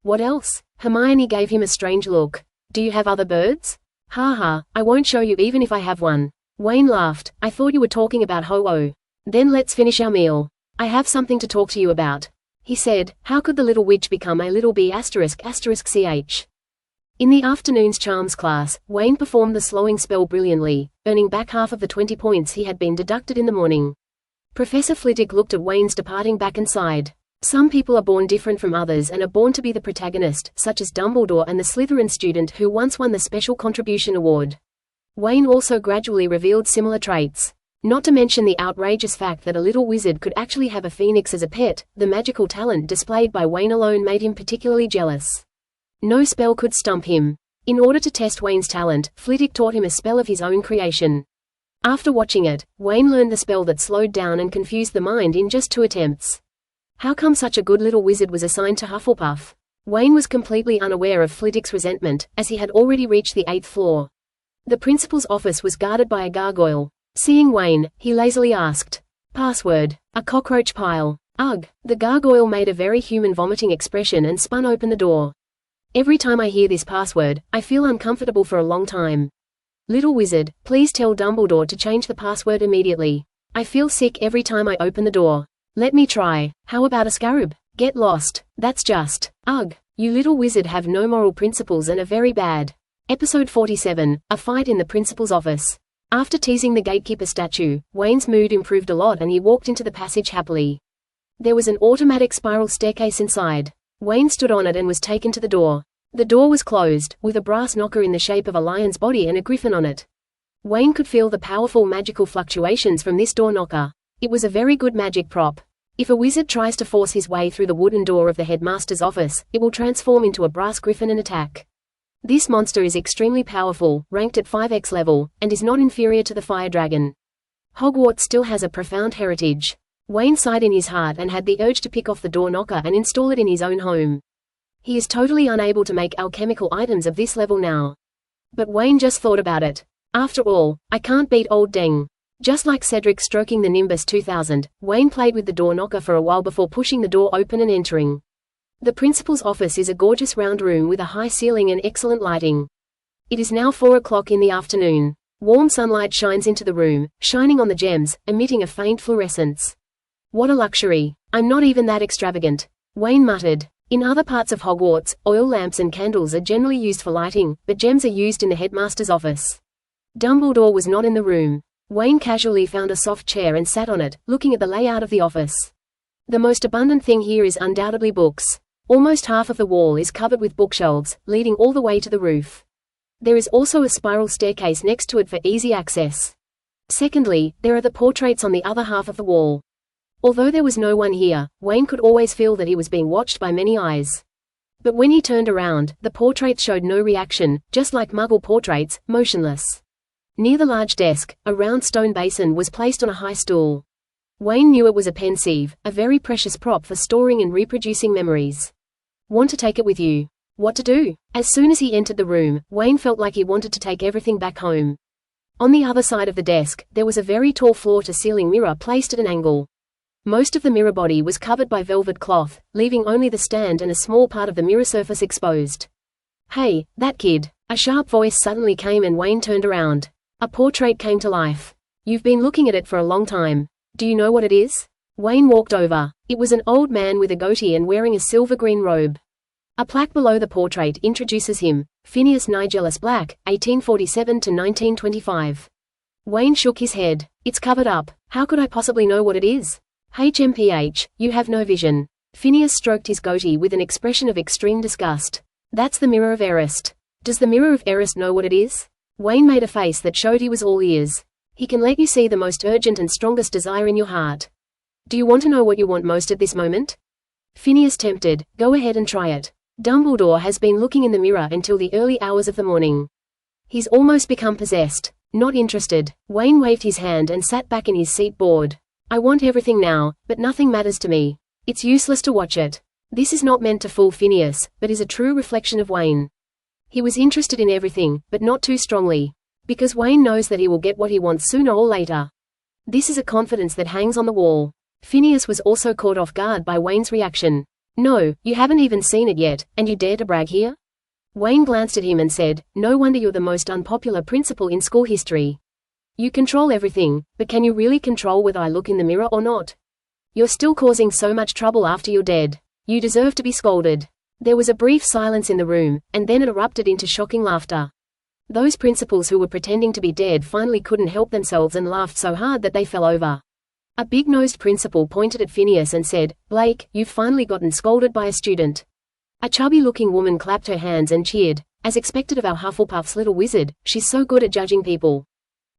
"What else?" Hermione gave him a strange look. "Do you have other birds?" Ha, I won't show you even if I have one." Wayne laughed. "I thought you were talking about Ho-Oh. Then let's finish our meal. I have something to talk to you about." He said. How could the little witch become a little b**********? In the afternoon's charms class, Wayne performed the slowing spell brilliantly, earning back half of the 20 points he had been deducted in the morning. Professor Flitwick looked at Wayne's departing back and sighed. Some people are born different from others and are born to be the protagonist, such as Dumbledore and the Slytherin student who once won the Special Contribution Award. Wayne also gradually revealed similar traits. Not to mention the outrageous fact that a little wizard could actually have a phoenix as a pet, the magical talent displayed by Wayne alone made him particularly jealous. No spell could stump him. In order to test Wayne's talent, Flitwick taught him a spell of his own creation. After watching it, Wayne learned the spell that slowed down and confused the mind in just 2 attempts. How come such a good little wizard was assigned to Hufflepuff? Wayne was completely unaware of Flitwick's resentment, as he had already reached the 8th floor. The principal's office was guarded by a gargoyle. Seeing Wayne, he lazily asked, "Password." "A cockroach pile." "Ugh." The gargoyle made a very human vomiting expression and spun open the door. "Every time I hear this password, I feel uncomfortable for a long time. Little wizard, please tell Dumbledore to change the password immediately. I feel sick every time I open the door." "Let me try. How about a scarab?" "Get lost. That's just. Ugh. You little wizard have no moral principles and are very bad." Episode 47, A Fight in the Principal's Office. After teasing the gatekeeper statue, Wayne's mood improved a lot and he walked into the passage happily. There was an automatic spiral staircase inside. Wayne stood on it and was taken to the door. The door was closed, with a brass knocker in the shape of a lion's body and a griffin on it. Wayne could feel the powerful magical fluctuations from this door knocker. It was a very good magic prop. If a wizard tries to force his way through the wooden door of the headmaster's office, it will transform into a brass griffin and attack. This monster is extremely powerful, ranked at 5x level, and is not inferior to the fire dragon. Hogwarts still has a profound heritage. Wayne sighed in his heart and had the urge to pick off the door knocker and install it in his own home. He is totally unable to make alchemical items of this level now. But Wayne just thought about it. After all, I can't beat old Deng. Just like Cedric stroking the Nimbus 2000, Wayne played with the door knocker for a while before pushing the door open and entering. The principal's office is a gorgeous round room with a high ceiling and excellent lighting. It is now 4 o'clock in the afternoon. Warm sunlight shines into the room, shining on the gems, emitting a faint fluorescence. What a luxury. I'm not even that extravagant. Wayne muttered. In other parts of Hogwarts, oil lamps and candles are generally used for lighting, but gems are used in the headmaster's office. Dumbledore was not in the room. Wayne casually found a soft chair and sat on it, looking at the layout of the office. The most abundant thing here is undoubtedly books. Almost half of the wall is covered with bookshelves, leading all the way to the roof. There is also a spiral staircase next to it for easy access. Secondly, there are the portraits on the other half of the wall. Although there was no one here, Wayne could always feel that he was being watched by many eyes. But when he turned around, the portraits showed no reaction, just like Muggle portraits, motionless. Near the large desk, a round stone basin was placed on a high stool. Wayne knew it was a pensieve, a very precious prop for storing and reproducing memories. Want to take it with you? What to do? As soon as he entered the room, Wayne felt like he wanted to take everything back home. On the other side of the desk, there was a very tall floor-to-ceiling mirror placed at an angle. Most of the mirror body was covered by velvet cloth, leaving only the stand and a small part of the mirror surface exposed. Hey, that kid! A sharp voice suddenly came and Wayne turned around. A portrait came to life. You've been looking at it for a long time. Do you know what it is? Wayne walked over. It was an old man with a goatee and wearing a silver-green robe. A plaque below the portrait introduces him, Phineas Nigellus Black, 1847 to 1925. Wayne shook his head. It's covered up. How could I possibly know what it is? HMPH, you have no vision. Phineas stroked his goatee with an expression of extreme disgust. That's the Mirror of Erist. Does the Mirror of Erist know what it is? Wayne made a face that showed he was all ears. He can let you see the most urgent and strongest desire in your heart. Do you want to know what you want most at this moment? Phineas tempted. Go ahead and try it. Dumbledore has been looking in the mirror until the early hours of the morning. He's almost become possessed. Not interested. Wayne waved his hand and sat back in his seat bored. I want everything now, but nothing matters to me. It's useless to watch it. This is not meant to fool Phineas, but is a true reflection of Wayne. He was interested in everything, but not too strongly. Because Wayne knows that he will get what he wants sooner or later. This is a confidence that hangs on the wall. Phineas was also caught off guard by Wayne's reaction. No, you haven't even seen it yet, and you dare to brag here? Wayne glanced at him and said, no wonder you're the most unpopular principal in school history. You control everything, but can you really control whether I look in the mirror or not? You're still causing so much trouble after you're dead. You deserve to be scolded. There was a brief silence in the room, and then it erupted into shocking laughter. Those principals who were pretending to be dead finally couldn't help themselves and laughed so hard that they fell over. A big-nosed principal pointed at Phineas and said, Blake, you've finally gotten scolded by a student. A chubby-looking woman clapped her hands and cheered. As expected of our Hufflepuff's little wizard, she's so good at judging people.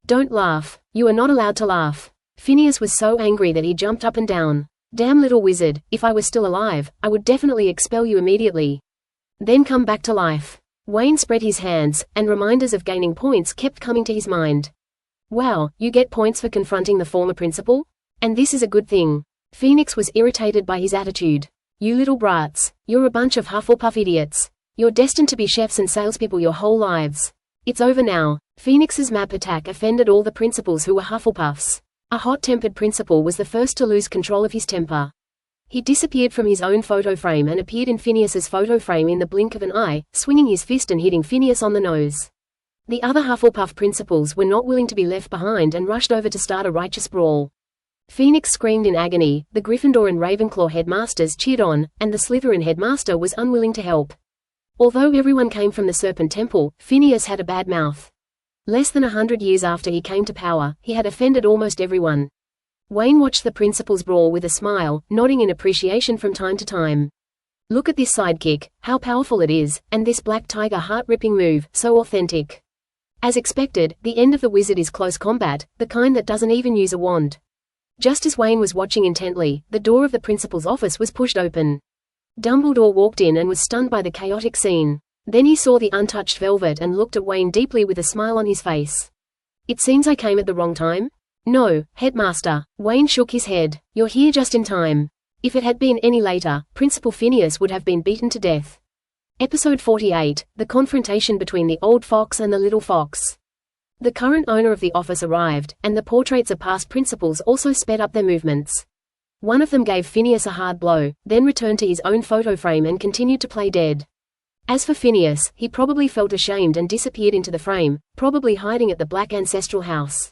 Don't laugh. You are not allowed to laugh. Phineas was so angry that he jumped up and down. Damn little wizard, if I were still alive, I would definitely expel you immediately. Then come back to life. Wayne spread his hands, and reminders of gaining points kept coming to his mind. Wow, you get points for confronting the former principal? And this is a good thing. Phoenix was irritated by his attitude. You little brats. You're a bunch of Hufflepuff idiots. You're destined to be chefs and salespeople your whole lives. It's over now. Phoenix's map attack offended all the principals who were Hufflepuffs. A hot-tempered principal was the first to lose control of his temper. He disappeared from his own photo frame and appeared in Phineas's photo frame in the blink of an eye, swinging his fist and hitting Phineas on the nose. The other Hufflepuff principals were not willing to be left behind and rushed over to start a righteous brawl. Phoenix screamed in agony, the Gryffindor and Ravenclaw headmasters cheered on, and the Slytherin headmaster was unwilling to help. Although everyone came from the Serpent Temple, Phineas had a bad mouth. Less than 100 years after he came to power, he had offended almost everyone. Wayne watched the principals brawl with a smile, nodding in appreciation from time to time. Look at this sidekick, how powerful it is, and this black tiger heart-ripping move, so authentic. As expected, the end of the wizard is close combat, the kind that doesn't even use a wand. Just as Wayne was watching intently, the door of the principal's office was pushed open. Dumbledore walked in and was stunned by the chaotic scene. Then he saw the untouched velvet and looked at Wayne deeply with a smile on his face. It seems I came at the wrong time? No, headmaster. Wayne shook his head. You're here just in time. If it had been any later, Principal Phineas would have been beaten to death. Episode 48, The Confrontation Between the Old Fox and the Little Fox. The current owner of the office arrived, and the portraits of past principals also sped up their movements. One of them gave Phineas a hard blow, then returned to his own photo frame and continued to play dead. As for Phineas, he probably felt ashamed and disappeared into the frame, probably hiding at the Black ancestral house.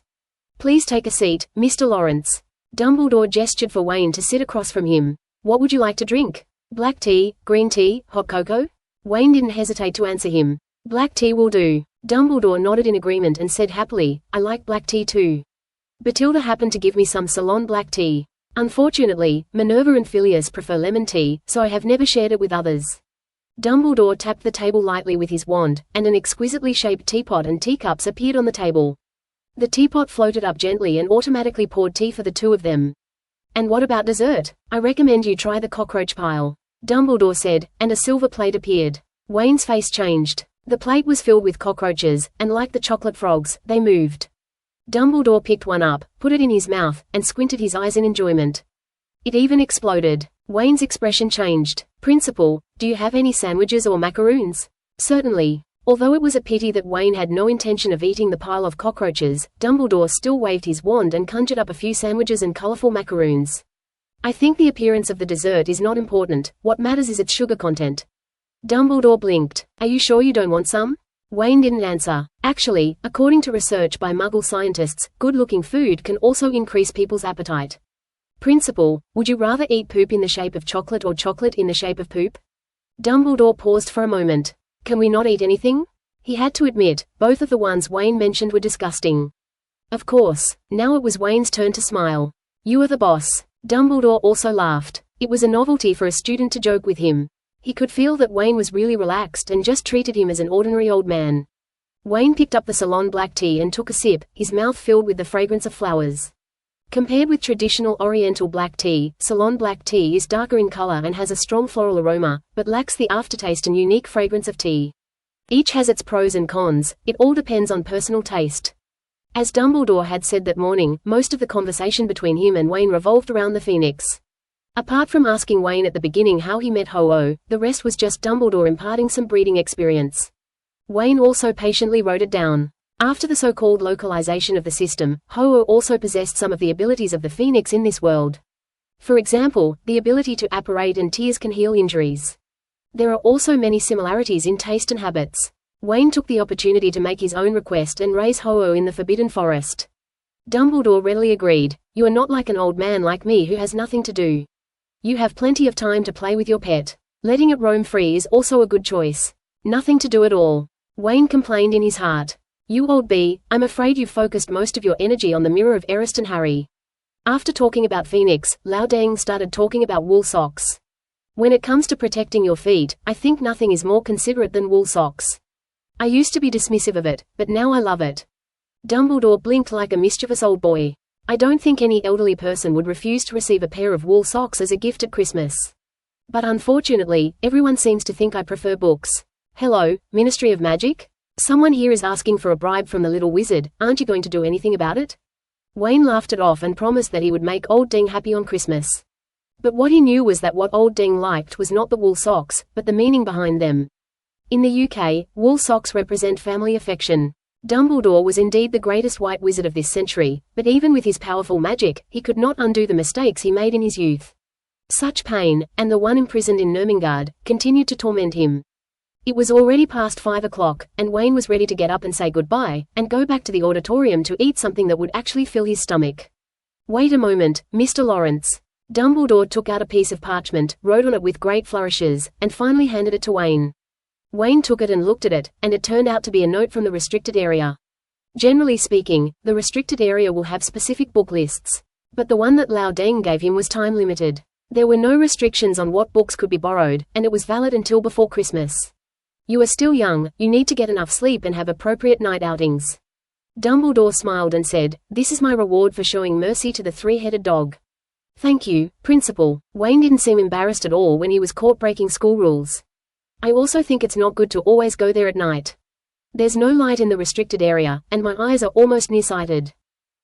Please take a seat, Mr. Lawrence. Dumbledore gestured for Wayne to sit across from him. What would you like to drink? Black tea, green tea, hot cocoa? Wayne didn't hesitate to answer him. Black tea will do. Dumbledore nodded in agreement and said happily, I like black tea too. Batilda happened to give me some Ceylon black tea. Unfortunately, Minerva and Phileas prefer lemon tea, so I have never shared it with others. Dumbledore tapped the table lightly with his wand, and an exquisitely shaped teapot and teacups appeared on the table. The teapot floated up gently and automatically poured tea for the two of them. And what about dessert? I recommend you try the cockroach pile. Dumbledore said, and a silver plate appeared. Wayne's face changed. The plate was filled with cockroaches, and like the chocolate frogs, they moved. Dumbledore picked one up, put it in his mouth, and squinted his eyes in enjoyment. It even exploded. Wayne's expression changed. Principal, do you have any sandwiches or macaroons? Certainly. Although it was a pity that Wayne had no intention of eating the pile of cockroaches, Dumbledore still waved his wand and conjured up a few sandwiches and colorful macaroons. I think the appearance of the dessert is not important, what matters is its sugar content. Dumbledore blinked. Are you sure you don't want some? Wayne didn't answer. Actually, according to research by Muggle scientists, good-looking food can also increase people's appetite. Principal, would you rather eat poop in the shape of chocolate or chocolate in the shape of poop? Dumbledore paused for a moment. Can we not eat anything? He had to admit, both of the ones Wayne mentioned were disgusting. Of course. Now it was Wayne's turn to smile. You are the boss. Dumbledore also laughed. It was a novelty for a student to joke with him. He could feel that Wayne was really relaxed and just treated him as an ordinary old man. Wayne picked up the Ceylon black tea and took a sip, his mouth filled with the fragrance of flowers. Compared with traditional Oriental black tea, Ceylon black tea is darker in color and has a strong floral aroma, but lacks the aftertaste and unique fragrance of tea. Each has its pros and cons, it all depends on personal taste. As Dumbledore had said that morning, most of the conversation between him and Wayne revolved around the Phoenix. Apart from asking Wayne at the beginning how he met Ho-Oh, the rest was just Dumbledore imparting some breeding experience. Wayne also patiently wrote it down. After the so-called localization of the system, Ho-Oh also possessed some of the abilities of the Phoenix in this world. For example, the ability to apparate and tears can heal injuries. There are also many similarities in taste and habits. Wayne took the opportunity to make his own request and raise Ho-Oh in the Forbidden Forest. Dumbledore readily agreed. You are not like an old man like me who has nothing to do. You have plenty of time to play with your pet. Letting it roam free is also a good choice. Nothing to do at all. Wayne complained in his heart. You old bee, I'm afraid you've focused most of your energy on the mirror of Erist and Harry. After talking about Phoenix, Lao Deng started talking about wool socks. When it comes to protecting your feet, I think nothing is more considerate than wool socks. I used to be dismissive of it, but now I love it. Dumbledore blinked like a mischievous old boy. I don't think any elderly person would refuse to receive a pair of wool socks as a gift at Christmas. But unfortunately, everyone seems to think I prefer books. Hello, Ministry of Magic? Someone here is asking for a bribe from the little wizard, aren't you going to do anything about it? Wayne laughed it off and promised that he would make Old Deng happy on Christmas. But what he knew was that what Old Deng liked was not the wool socks, but the meaning behind them. In the UK, wool socks represent family affection. Dumbledore was indeed the greatest white wizard of this century, but even with his powerful magic, he could not undo the mistakes he made in his youth. Such pain, and the one imprisoned in Nurmengard, continued to torment him. It was already past 5 o'clock, and Wayne was ready to get up and say goodbye, and go back to the auditorium to eat something that would actually fill his stomach. Wait a moment, Mr. Lawrence. Dumbledore took out a piece of parchment, wrote on it with great flourishes, and finally handed it to Wayne. Wayne took it and looked at it, and it turned out to be a note from the restricted area. Generally speaking, the restricted area will have specific book lists. But the one that Lao Deng gave him was time-limited. There were no restrictions on what books could be borrowed, and it was valid until before Christmas. You are still young, you need to get enough sleep and have appropriate night outings. Dumbledore smiled and said, "This is my reward for showing mercy to the three-headed dog." "Thank you, Principal." Wayne didn't seem embarrassed at all when he was caught breaking school rules. "I also think it's not good to always go there at night. There's no light in the restricted area, and my eyes are almost nearsighted."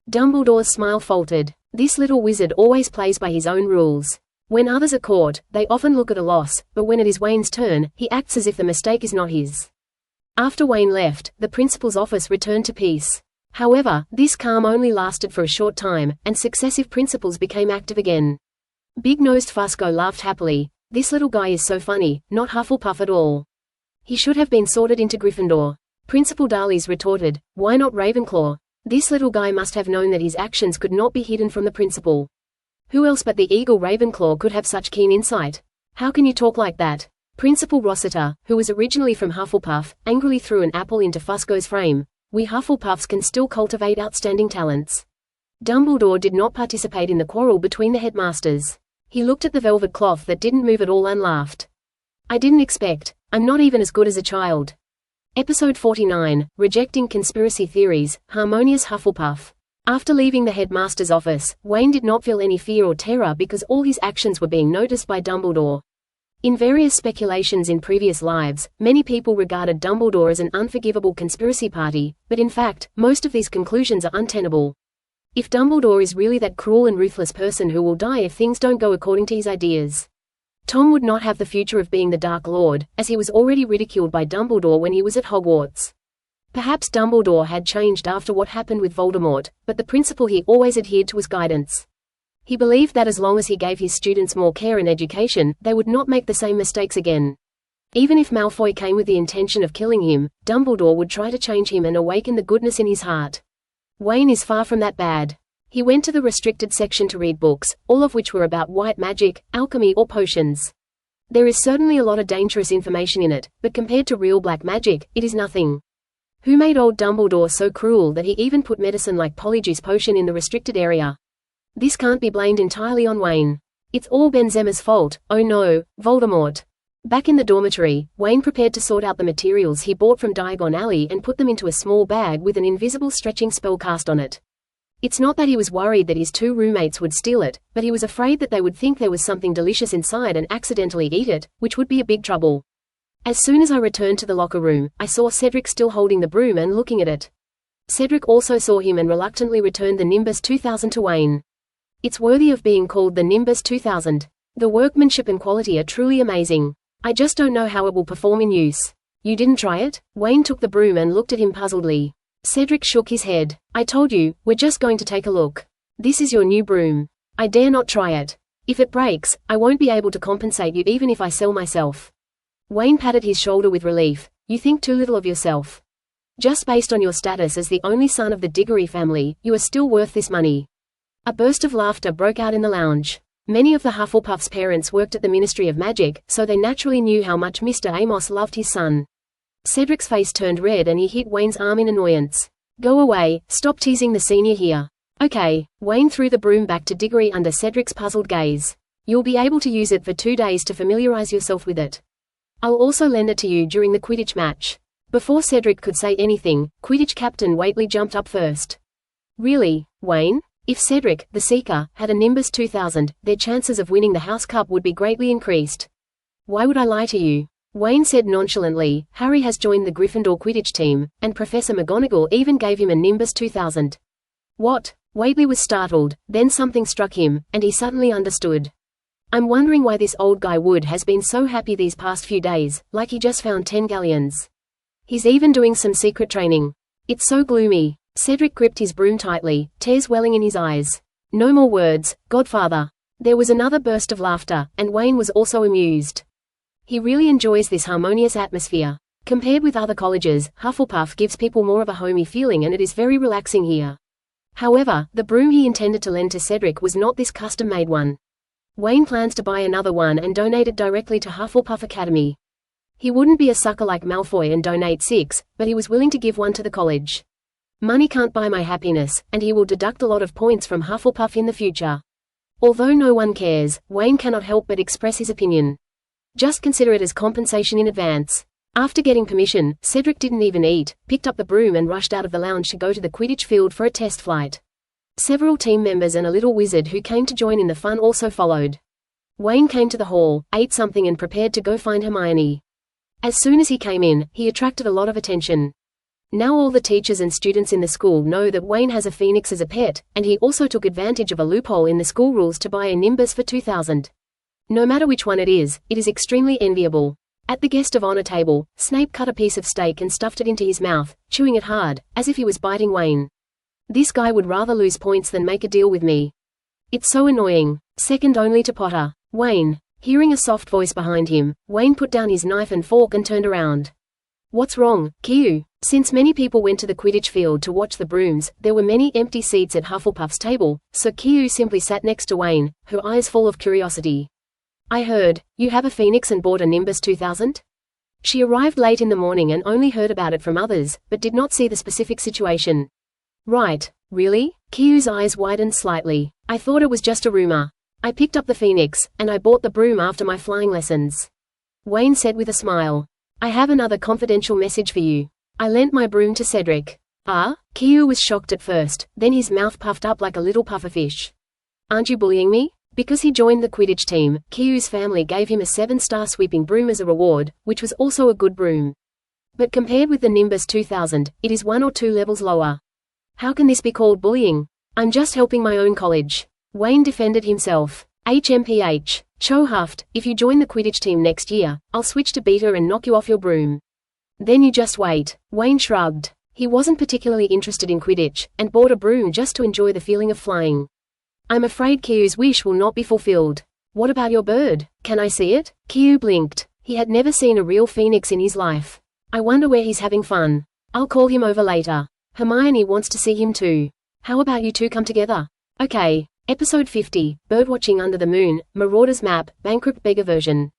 Dumbledore's smile faltered. This little wizard always plays by his own rules. When others are caught, they often look at a loss, but when it is Wayne's turn, he acts as if the mistake is not his. After Wayne left, the principal's office returned to peace. However, this calm only lasted for a short time, and successive principals became active again. Big-nosed Fusco laughed happily. "This little guy is so funny, not Hufflepuff at all. He should have been sorted into Gryffindor." Principal Darlys retorted, "Why not Ravenclaw? This little guy must have known that his actions could not be hidden from the principal. Who else but the eagle Ravenclaw could have such keen insight? How can you talk like that?" Principal Rossiter, who was originally from Hufflepuff, angrily threw an apple into Fusco's frame. "We Hufflepuffs can still cultivate outstanding talents." Dumbledore did not participate in the quarrel between the headmasters. He looked at the velvet cloth that didn't move at all and laughed. "I didn't expect. I'm not even as good as a child." Episode 49, Rejecting Conspiracy Theories, Harmonious Hufflepuff. After leaving the headmaster's office, Wayne did not feel any fear or terror because all his actions were being noticed by Dumbledore. In various speculations in previous lives, many people regarded Dumbledore as an unforgivable conspiracy party, but in fact, most of these conclusions are untenable. If Dumbledore is really that cruel and ruthless person who will die if things don't go according to his ideas, Tom would not have the future of being the Dark Lord, as he was already ridiculed by Dumbledore when he was at Hogwarts. Perhaps Dumbledore had changed after what happened with Voldemort, but the principle he always adhered to was guidance. He believed that as long as he gave his students more care and education, they would not make the same mistakes again. Even if Malfoy came with the intention of killing him, Dumbledore would try to change him and awaken the goodness in his heart. Wayne is far from that bad. He went to the restricted section to read books, all of which were about white magic, alchemy or potions. There is certainly a lot of dangerous information in it, but compared to real black magic, it is nothing. Who made old Dumbledore so cruel that he even put medicine like Polyjuice Potion in the restricted area? This can't be blamed entirely on Wayne. It's all Benzema's fault. Oh no, Voldemort. Back in the dormitory, Wayne prepared to sort out the materials he bought from Diagon Alley and put them into a small bag with an invisible stretching spell cast on it. It's not that he was worried that his two roommates would steal it, but he was afraid that they would think there was something delicious inside and accidentally eat it, which would be a big trouble. As soon as I returned to the locker room, I saw Cedric still holding the broom and looking at it. Cedric also saw him and reluctantly returned the Nimbus 2000 to Wayne. It's worthy of being called the Nimbus 2000. The workmanship and quality are truly amazing. I just don't know how it will perform in use. You didn't try it? Wayne took the broom and looked at him puzzledly. Cedric shook his head. I told you, we're just going to take a look. This is your new broom. I dare not try it. If it breaks, I won't be able to compensate you even if I sell myself. Wayne patted his shoulder with relief. You think too little of yourself. Just based on your status as the only son of the Diggory family, you are still worth this money. A burst of laughter broke out in the lounge. Many of the Hufflepuff's parents worked at the Ministry of Magic, so they naturally knew how much Mr. Amos loved his son. Cedric's face turned red and he hit Wayne's arm in annoyance. Go away, stop teasing the senior here. Okay. Wayne threw the broom back to Diggory under Cedric's puzzled gaze. You'll be able to use it for 2 days to familiarize yourself with it. I'll also lend it to you during the Quidditch match. Before Cedric could say anything, Quidditch captain Waitley jumped up first. Really, Wayne? If Cedric, the Seeker, had a Nimbus 2000, their chances of winning the House Cup would be greatly increased. Why would I lie to you? Wayne said nonchalantly, Harry has joined the Gryffindor Quidditch team, and Professor McGonagall even gave him a Nimbus 2000. What? Waitley was startled, then something struck him, and he suddenly understood. I'm wondering why this old guy Wood has been so happy these past few days, like he just found 10 galleons. He's even doing some secret training. It's so gloomy. Cedric gripped his broom tightly, tears welling in his eyes. No more words, Godfather. There was another burst of laughter, and Wayne was also amused. He really enjoys this harmonious atmosphere. Compared with other colleges, Hufflepuff gives people more of a homey feeling and it is very relaxing here. However, the broom he intended to lend to Cedric was not this custom-made one. Wayne plans to buy another one and donate it directly to Hufflepuff Academy. He wouldn't be a sucker like Malfoy and donate 6, but he was willing to give one to the college. Money can't buy my happiness, and he will deduct a lot of points from Hufflepuff in the future. Although no one cares, Wayne cannot help but express his opinion. Just consider it as compensation in advance. After getting permission, Cedric didn't even eat, picked up the broom and rushed out of the lounge to go to the Quidditch field for a test flight. Several team members and a little wizard who came to join in the fun also followed. Wayne came to the hall, ate something and prepared to go find Hermione. As soon as he came in, he attracted a lot of attention. Now all the teachers and students in the school know that Wayne has a phoenix as a pet, and he also took advantage of a loophole in the school rules to buy a Nimbus for 2,000. No matter which one it is extremely enviable. At the guest of honor table, Snape cut a piece of steak and stuffed it into his mouth, chewing it hard, as if he was biting Wayne. This guy would rather lose points than make a deal with me. It's so annoying. Second only to Potter. Wayne. Hearing a soft voice behind him, Wayne put down his knife and fork and turned around. What's wrong, Q? Since many people went to the Quidditch field to watch the brooms, there were many empty seats at Hufflepuff's table, so Q simply sat next to Wayne, her eyes full of curiosity. I heard, you have a phoenix and bought a Nimbus 2000? She arrived late in the morning and only heard about it from others, but did not see the specific situation. Right, really? Q's eyes widened slightly. I thought it was just a rumor. I picked up the phoenix, and I bought the broom after my flying lessons. Wayne said with a smile. I have another confidential message for you. I lent my broom to Cedric. Ah? Q was shocked at first, then his mouth puffed up like a little pufferfish. Aren't you bullying me? Because he joined the Quidditch team, Q's family gave him a 7-star sweeping broom as a reward, which was also a good broom. But compared with the Nimbus 2000, it is 1 or 2 levels lower. How can this be called bullying? I'm just helping my own college. Wayne defended himself. HMPH. Cho huffed, if you join the Quidditch team next year, I'll switch to beta and knock you off your broom. Then you just wait. Wayne shrugged. He wasn't particularly interested in Quidditch, and bought a broom just to enjoy the feeling of flying. I'm afraid Q's wish will not be fulfilled. What about your bird? Can I see it? Q blinked. He had never seen a real phoenix in his life. I wonder where he's having fun. I'll call him over later. Hermione wants to see him too. How about you two come together? Okay. Episode 50, Birdwatching Under the Moon, Marauder's Map, Bankrupt Beggar version.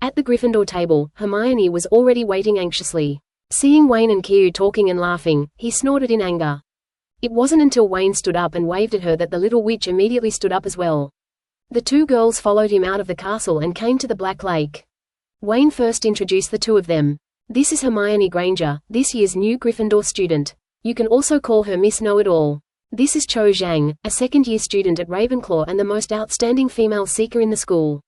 At the Gryffindor table, Hermione was already waiting anxiously. Seeing Wayne and Q talking and laughing, he snorted in anger. It wasn't until Wayne stood up and waved at her that the little witch immediately stood up as well. The two girls followed him out of the castle and came to the Black Lake. Wayne first introduced the two of them. This is Hermione Granger, this year's new Gryffindor student. You can also call her Miss Know-It-All. This is Cho Zhang, a second-year student at Ravenclaw and the most outstanding female seeker in the school.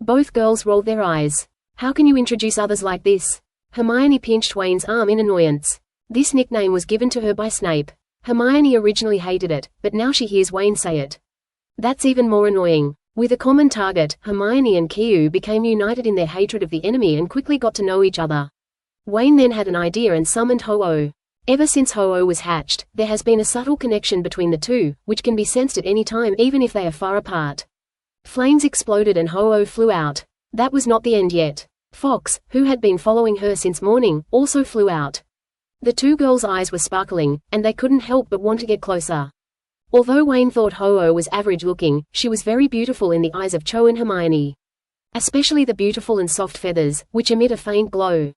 Both girls rolled their eyes. How can you introduce others like this? Hermione pinched Wayne's arm in annoyance. This nickname was given to her by Snape. Hermione originally hated it, but now she hears Wayne say it. That's even more annoying. With a common target, Hermione and Q became united in their hatred of the enemy and quickly got to know each other. Wayne then had an idea and summoned Ho-Oh. Ever since Ho-Oh was hatched, there has been a subtle connection between the two, which can be sensed at any time even if they are far apart. Flames exploded and Ho-Oh flew out. That was not the end yet. Fox, who had been following her since morning, also flew out. The two girls' eyes were sparkling, and they couldn't help but want to get closer. Although Wayne thought Ho-Oh was average looking, she was very beautiful in the eyes of Cho and Hermione. Especially the beautiful and soft feathers, which emit a faint glow.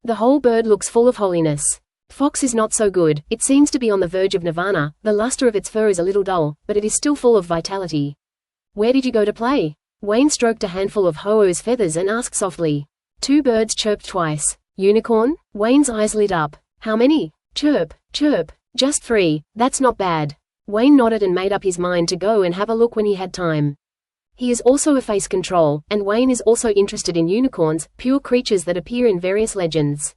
The whole bird looks full of holiness. Fox is not so good, it seems to be on the verge of nirvana, the luster of its fur is a little dull, but it is still full of vitality. Where did you go to play? Wayne stroked a handful of Ho-Oh's feathers and asked softly. Two birds chirped twice. Unicorn? Wayne's eyes lit up. How many? Chirp, chirp. Just 3, that's not bad. Wayne nodded and made up his mind to go and have a look when he had time. He is also a face control, and Wayne is also interested in unicorns, pure creatures that appear in various legends.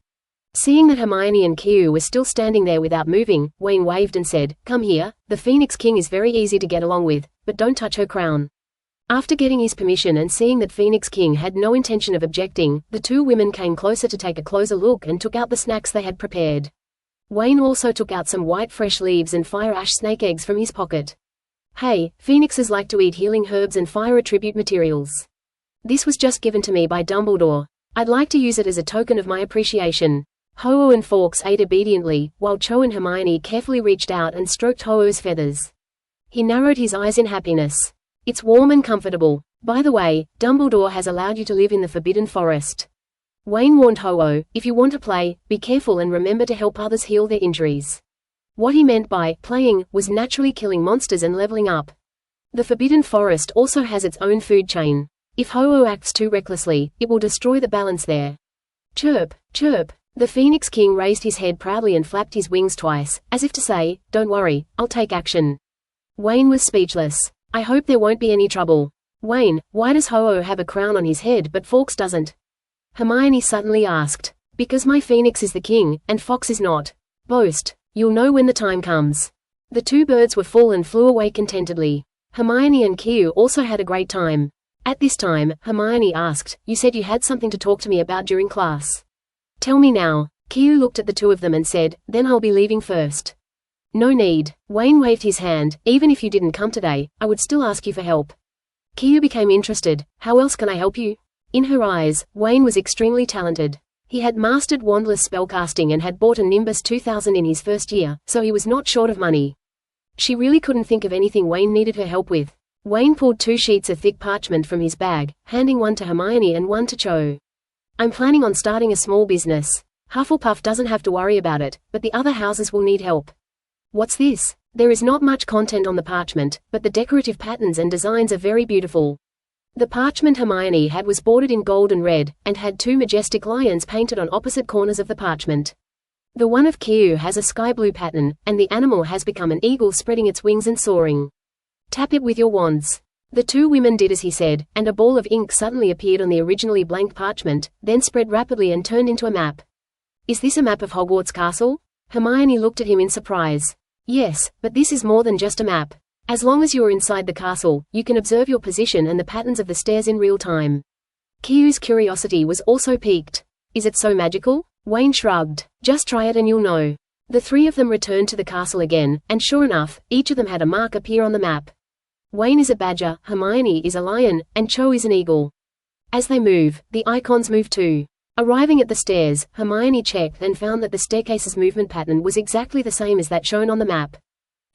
Seeing that Hermione and Q were still standing there without moving, Wayne waved and said, "Come here, the Phoenix King is very easy to get along with, but don't touch her crown." After getting his permission and seeing that Phoenix King had no intention of objecting, the two women came closer to take a closer look and took out the snacks they had prepared. Wayne also took out some white fresh leaves and fire ash snake eggs from his pocket. Hey, phoenixes like to eat healing herbs and fire attribute materials. This was just given to me by Dumbledore. I'd like to use it as a token of my appreciation. Ho-Oh and Fawkes ate obediently, while Cho and Hermione carefully reached out and stroked Ho-Oh's feathers. He narrowed his eyes in happiness. It's warm and comfortable. By the way, Dumbledore has allowed you to live in the Forbidden Forest. Wayne warned Ho-Oh, if you want to play, be careful and remember to help others heal their injuries. What he meant by playing was naturally killing monsters and leveling up. The Forbidden Forest also has its own food chain. If Ho-Oh acts too recklessly, it will destroy the balance there. Chirp, chirp. The Phoenix King raised his head proudly and flapped his wings twice, as if to say, "Don't worry, I'll take action." Wayne was speechless. "I hope there won't be any trouble." "Wayne, why does Ho-Oh have a crown on his head but Fawkes doesn't?" Hermione suddenly asked. "Because my Phoenix is the king, and Fox is not." "Boast. You'll know when the time comes." The two birds were full and flew away contentedly. Hermione and Q also had a great time. At this time, Hermione asked, "You said you had something to talk to me about during class. Tell me now." Q looked at the two of them and said, "Then I'll be leaving first." "No need." Wayne waved his hand. "Even if you didn't come today, I would still ask you for help." Q became interested. "How else can I help you?" In her eyes, Wayne was extremely talented. He had mastered wandless spellcasting and had bought a Nimbus 2000 in his first year, so he was not short of money. She really couldn't think of anything Wayne needed her help with. Wayne pulled 2 sheets of thick parchment from his bag, handing one to Hermione and one to Cho. "I'm planning on starting a small business. Hufflepuff doesn't have to worry about it, but the other houses will need help." "What's this?" There is not much content on the parchment, but the decorative patterns and designs are very beautiful. The parchment Hermione had was bordered in gold and red, and had 2 majestic lions painted on opposite corners of the parchment. The one of Q has a sky blue pattern, and the animal has become an eagle spreading its wings and soaring. "Tap it with your wands." The 2 women did as he said, and a ball of ink suddenly appeared on the originally blank parchment, then spread rapidly and turned into a map. "Is this a map of Hogwarts Castle?" Hermione looked at him in surprise. "Yes, but this is more than just a map. As long as you are inside the castle, you can observe your position and the patterns of the stairs in real time." Q's curiosity was also piqued. "Is it so magical?" Wayne shrugged. "Just try it and you'll know." The 3 of them returned to the castle again, and sure enough, each of them had a mark appear on the map. Wayne is a badger, Hermione is a lion, and Cho is an eagle. As they move, the icons move too. Arriving at the stairs, Hermione checked and found that the staircase's movement pattern was exactly the same as that shown on the map.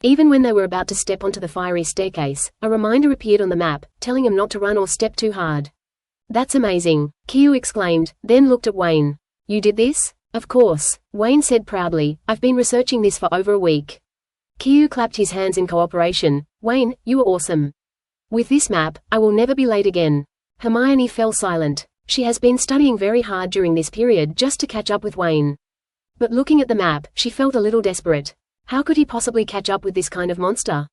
Even when they were about to step onto the fiery staircase, a reminder appeared on the map, telling them not to run or step too hard. "That's amazing," Q exclaimed, then looked at Wayne. "You did this?" "Of course," Wayne said proudly. "I've been researching this for over a week." Q clapped his hands in cooperation. "Wayne, you are awesome. With this map, I will never be late again." Hermione fell silent. She has been studying very hard during this period just to catch up with Wayne. But looking at the map, she felt a little desperate. How could he possibly catch up with this kind of monster?